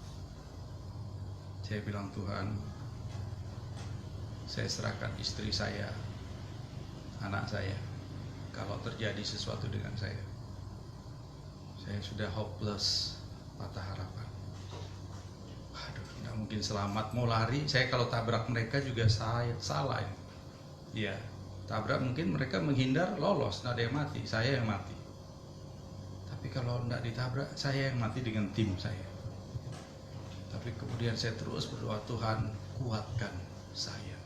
Saya bilang, Tuhan, saya serahkan istri saya, anak saya, kalau terjadi sesuatu dengan saya sudah hopeless, patah harapan. Aduh, nggak mungkin selamat. Mau lari, saya kalau tabrak mereka juga saya salah. Ya, tabrak mungkin mereka menghindar, lolos, nggak ada yang mati, saya yang mati. Tapi kalau nggak ditabrak, saya yang mati dengan tim saya. Tapi kemudian saya terus berdoa, Tuhan kuatkan saya.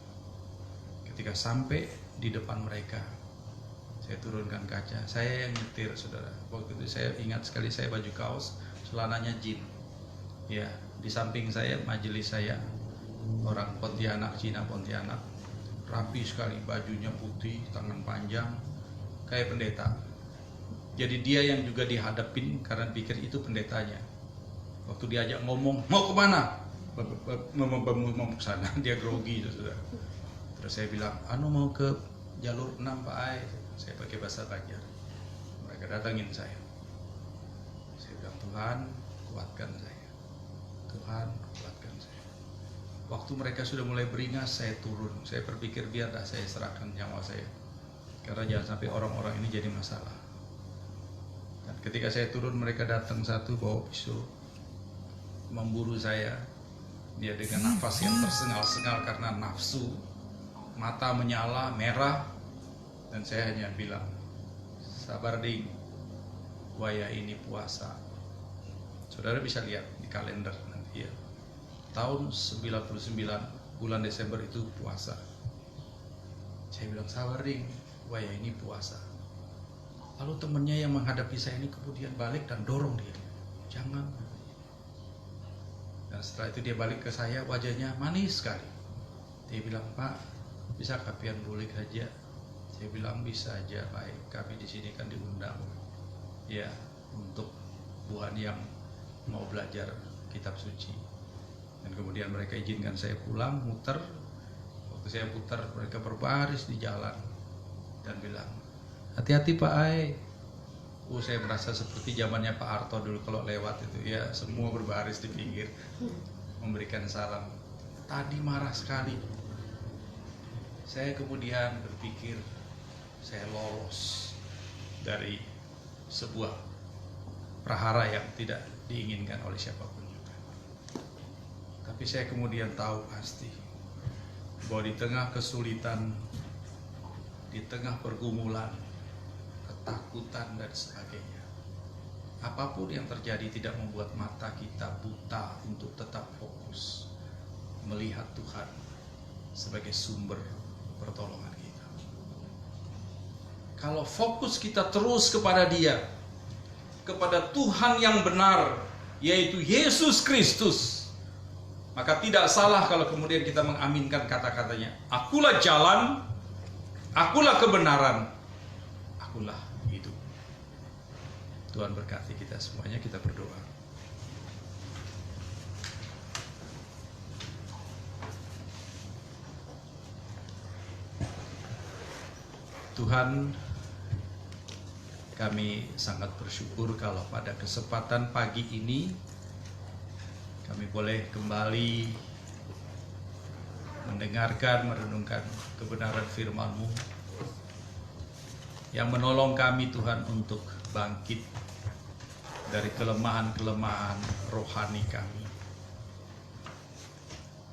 Ketika sampai di depan mereka, saya turunkan kaca, saya yang nyetir saudara. Waktu itu saya ingat sekali, saya baju kaos, celananya jean. Ya, di samping saya majelis saya, orang Pontianak, Cina Pontianak, rapi sekali, bajunya putih, tangan panjang, kayak pendeta. Jadi dia yang juga dihadapin karena pikir itu pendetanya. Waktu diajak ngomong, mau kemana? Mau ke sana, dia grogi saudara. Terus saya bilang, mau ke jalur 6 Pak Ai. Saya pakai bahasa Banjar. Mereka datangin saya. Saya bilang, Tuhan kuatkan saya. Tuhan kuatkan saya. Waktu mereka sudah mulai beringas, saya turun. Saya berpikir biarlah saya serahkan nyawa saya, karena jangan sampai orang-orang ini jadi masalah. Dan ketika saya turun, mereka datang satu bawa pisau, memburu saya. Dia dengan nafas yang tersengal-sengal karena nafsu, mata menyala merah, dan saya hanya bilang, sabar ding, waya ini puasa. Saudara bisa lihat di kalender nanti ya, tahun 99 bulan Desember itu puasa. Saya bilang, sabar ding, waya ini puasa. Lalu temannya yang menghadapi saya ini kemudian balik dan dorong dia, jangan. Dan setelah itu dia balik ke saya, wajahnya manis sekali. Dia bilang, Pak, bisa kapian bulik aja? Saya bilang, bisa aja, baik. Kami di sini kan diundang, ya, untuk Tuhan yang mau belajar kitab suci. Dan kemudian mereka izinkan saya pulang, muter. Waktu saya putar, mereka berbaris di jalan dan bilang, hati-hati Pak Ai. Saya merasa seperti zamannya Pak Harto dulu kalau lewat itu, ya semua berbaris di pinggir memberikan salam. Tadi marah sekali. Saya kemudian berpikir, saya lolos dari sebuah prahara yang tidak diinginkan oleh siapapun juga. Tapi saya kemudian tahu pasti bahwa di tengah kesulitan, di tengah pergumulan, ketakutan dan sebagainya, apapun yang terjadi tidak membuat mata kita buta untuk tetap fokus melihat Tuhan sebagai sumber pertolongan kita. Kalau fokus kita terus kepada Dia, kepada Tuhan yang benar, yaitu Yesus Kristus, maka tidak salah kalau kemudian kita mengaminkan kata-katanya, akulah jalan, akulah kebenaran, akulah hidup. Tuhan berkati kita semuanya, kita berdoa. Tuhan, kami sangat bersyukur kalau pada kesempatan pagi ini kami boleh kembali mendengarkan, merenungkan kebenaran firman-Mu yang menolong kami Tuhan untuk bangkit dari kelemahan-kelemahan rohani kami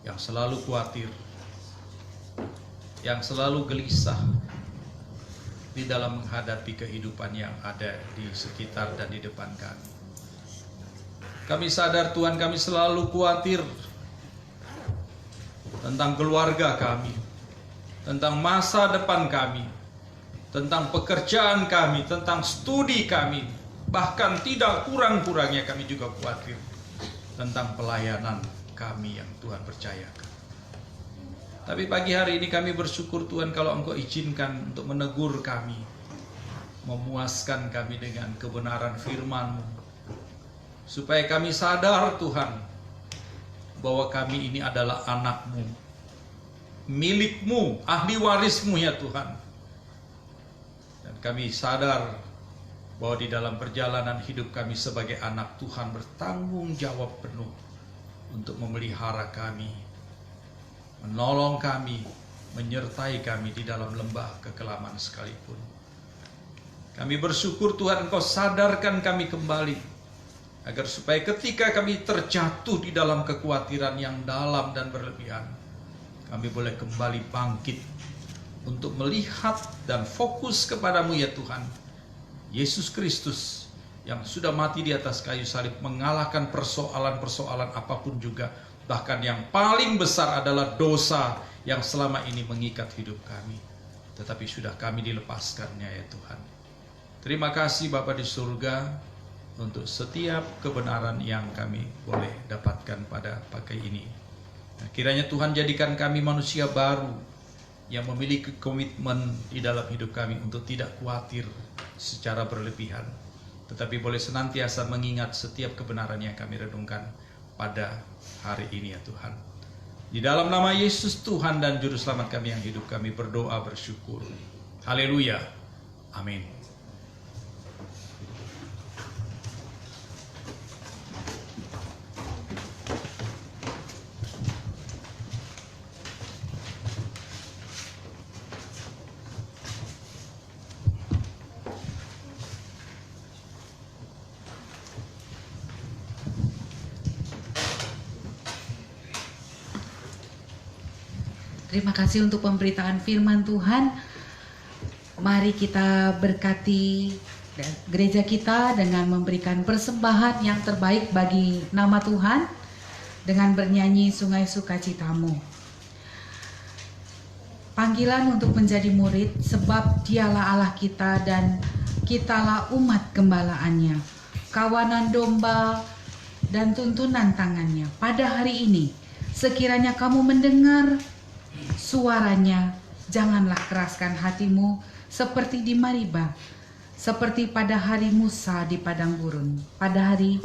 yang selalu khawatir, yang selalu gelisah di dalam menghadapi kehidupan yang ada di sekitar dan di depan kami. Kami sadar Tuhan, kami selalu khawatir tentang keluarga kami, tentang masa depan kami, tentang pekerjaan kami, tentang studi kami, bahkan tidak kurang-kurangnya kami juga khawatir tentang pelayanan kami yang Tuhan percayakan. Tapi pagi hari ini kami bersyukur Tuhan kalau Engkau izinkan untuk menegur kami, memuaskan kami dengan kebenaran firman-Mu, supaya kami sadar Tuhan bahwa kami ini adalah anak-Mu, milik-Mu, ahli waris-Mu ya Tuhan. Dan kami sadar bahwa di dalam perjalanan hidup kami sebagai anak Tuhan bertanggung jawab penuh untuk memelihara kami, menolong kami, menyertai kami di dalam lembah kekelaman sekalipun. Kami bersyukur Tuhan Engkau sadarkan kami kembali, agar supaya ketika kami terjatuh di dalam kekhawatiran yang dalam dan berlebihan, kami boleh kembali bangkit untuk melihat dan fokus kepadamu ya Tuhan. Yesus Kristus yang sudah mati di atas kayu salib mengalahkan persoalan-persoalan apapun juga. Bahkan yang paling besar adalah dosa yang selama ini mengikat hidup kami. Tetapi sudah kami dilepaskannya ya Tuhan. Terima kasih Bapa di surga untuk setiap kebenaran yang kami boleh dapatkan pada pagi ini. Nah, kiranya Tuhan jadikan kami manusia baru yang memiliki komitmen di dalam hidup kami untuk tidak khawatir secara berlebihan, tetapi boleh senantiasa mengingat setiap kebenaran yang kami renungkan pada hari ini ya Tuhan. Di dalam nama Yesus Tuhan dan Juru Selamat kami yang hidup, kami berdoa bersyukur. Haleluya. Amin. Terima kasih untuk pemberitaan firman Tuhan. Mari kita berkati gereja kita dengan memberikan persembahan yang terbaik bagi nama Tuhan dengan bernyanyi Sungai Sukacitamu. Panggilan untuk menjadi murid, sebab Dialah Allah kita dan kitalah umat gembalaannya, kawanan domba dan tuntunan tangannya. Pada hari ini, sekiranya kamu mendengar suaranya, janganlah keraskan hatimu seperti di Mariba, seperti pada hari Musa di padang gurun, pada hari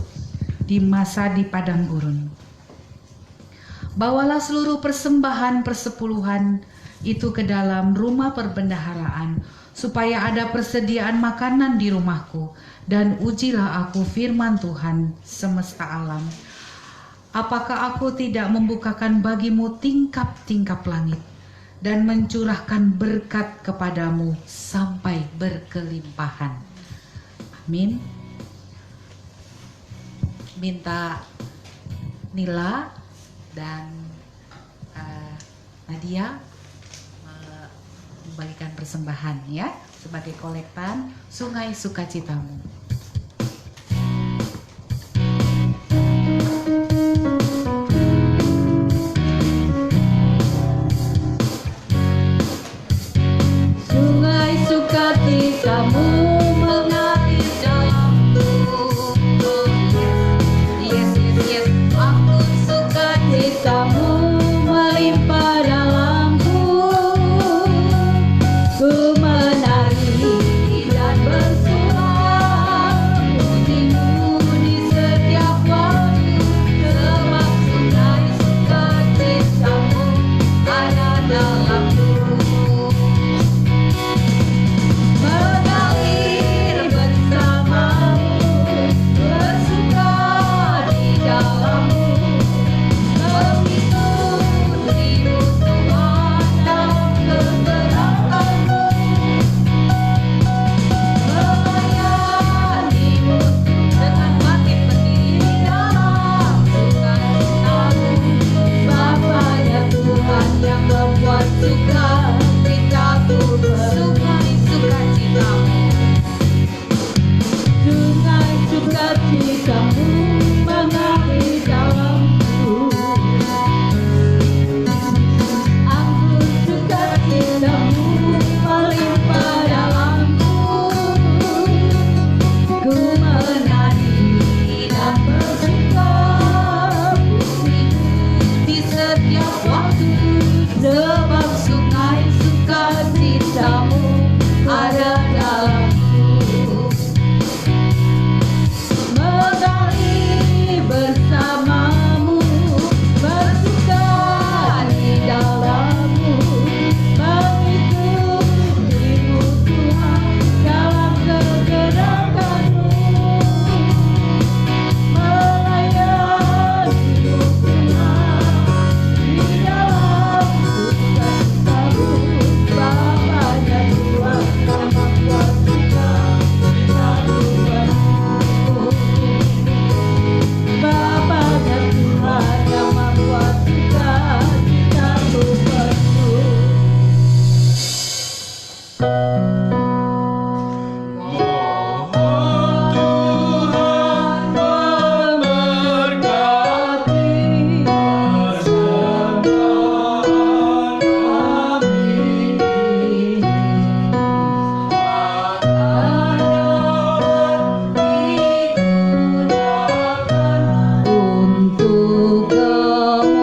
di masa di padang gurun. Bawalah seluruh persembahan persepuluhan itu ke dalam rumah perbendaharaan, supaya ada persediaan makanan di rumahku, dan ujilah aku firman Tuhan semesta alam. Apakah aku tidak membukakan bagimu tingkap-tingkap langit, dan mencurahkan berkat kepadamu sampai berkelimpahan. Amin. Minta Nila dan Nadia membagikan persembahan ya, sebagai kolektan Sungai Sukacitamu. Sungai Sukacitamu mengalir dalamku. Yes, yes, yes. Angkut sukacitamu melimpah dalamku. Ku menari dan bersuara pujimu di setiap waktu. Sebab sungai sukacitamu ada dalamku. Mengalir bersamamu, bersuka di dalammu, mengikuti Tuhan dalam kegerakanmu, melayanimu dengan batin berdiri dalam sukacitamu. Bapaknya Tuhan yang membuat sukacitaku bersungai sukacitamu. Sungai sukacitamu mengalir dalamku. Anggur sukacitamu melimpah dalamku. Ku menari dan bersuka di setiap waktu. Sebab sungai sukacitamu ada dalamku. Mengalir bersamamu, bersuka di dalammu, mengikutimu Tuhan dalam kegerakanmu, melayanimu Tuhan di dalam sukacitamu. Bapaknya Tuhan yang membuat sukacitamu berlaku. Bapaknya Tuhan yang membuat sukacitamu berlaku. Tuhan memberkati persembahan kami. Untuk kemuliaan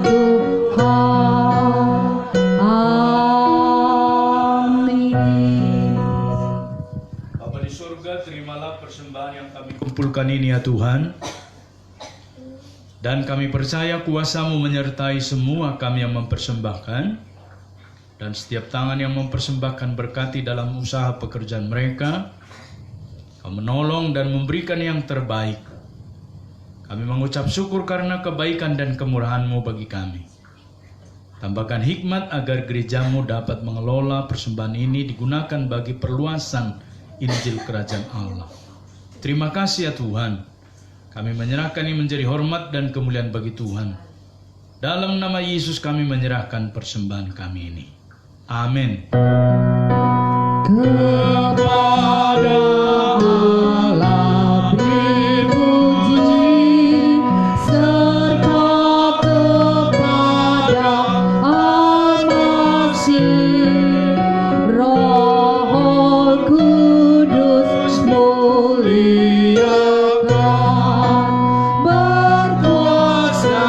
Tuhan. Amin. Bapa di surga, terimalah persembahan yang kami kumpulkan ini ya Tuhan. Dan kami percaya kuasa-Mu menyertai semua kami yang mempersembahkan. Dan setiap tangan yang mempersembahkan berkati dalam usaha pekerjaan mereka. Kau menolong dan memberikan yang terbaik. Kami mengucap syukur karena kebaikan dan kemurahan-Mu bagi kami. Tambahkan hikmat agar gereja-Mu dapat mengelola persembahan ini digunakan bagi perluasan Injil Kerajaan Allah. Terima kasih ya Tuhan. Kami menyerahkan ini menjadi hormat dan kemuliaan bagi Tuhan. Dalam nama Yesus kami menyerahkan persembahan kami ini. Amin. Kepada Allah dipuji, serta kepada Al-Masih, Roh Kudus muliakan, berkuasa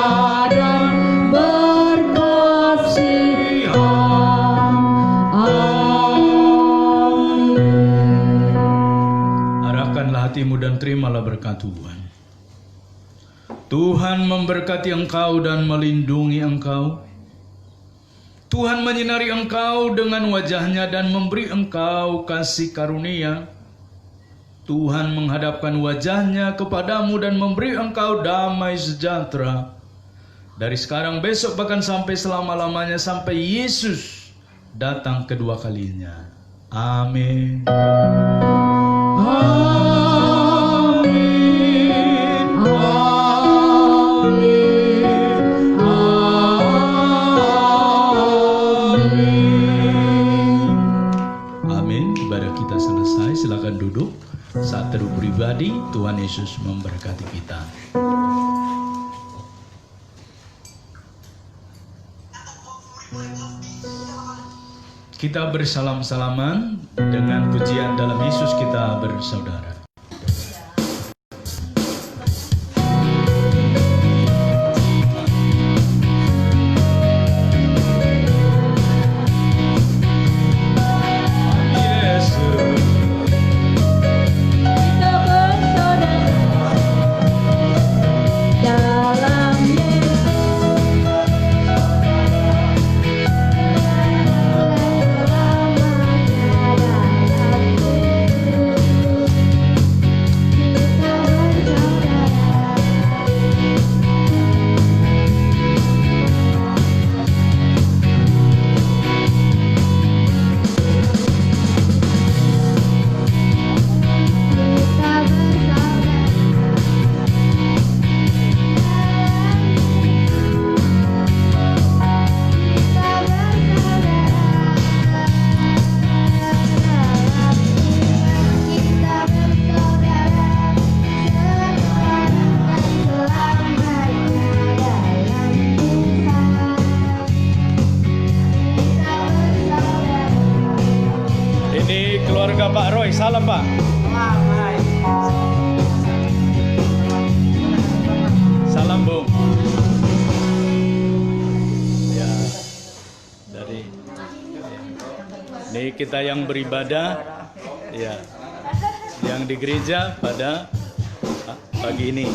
dan berkasihan. Amin. hatimu dan terimalah berkat Tuhan. Tuhan memberkati engkau dan melindungi engkau. Tuhan menyinari engkau dengan wajah-Nya dan memberi engkau kasih karunia. Tuhan menghadapkan wajah-Nya kepadamu dan memberi engkau damai sejahtera. Dari sekarang, besok, bahkan sampai selama-lamanya, sampai Yesus datang kedua kalinya. Amin. Ibadah kita selesai, silakan duduk. Saat teduh pribadi, Tuhan Yesus memberkati kita. Kita bersalam-salaman dengan pujian dalam Yesus kita bersaudara. Keluarga Pak Roy, salam Pak. Salam Bung. Ya, dari ini kita yang beribadah, ya, yang di gereja pada pagi ini.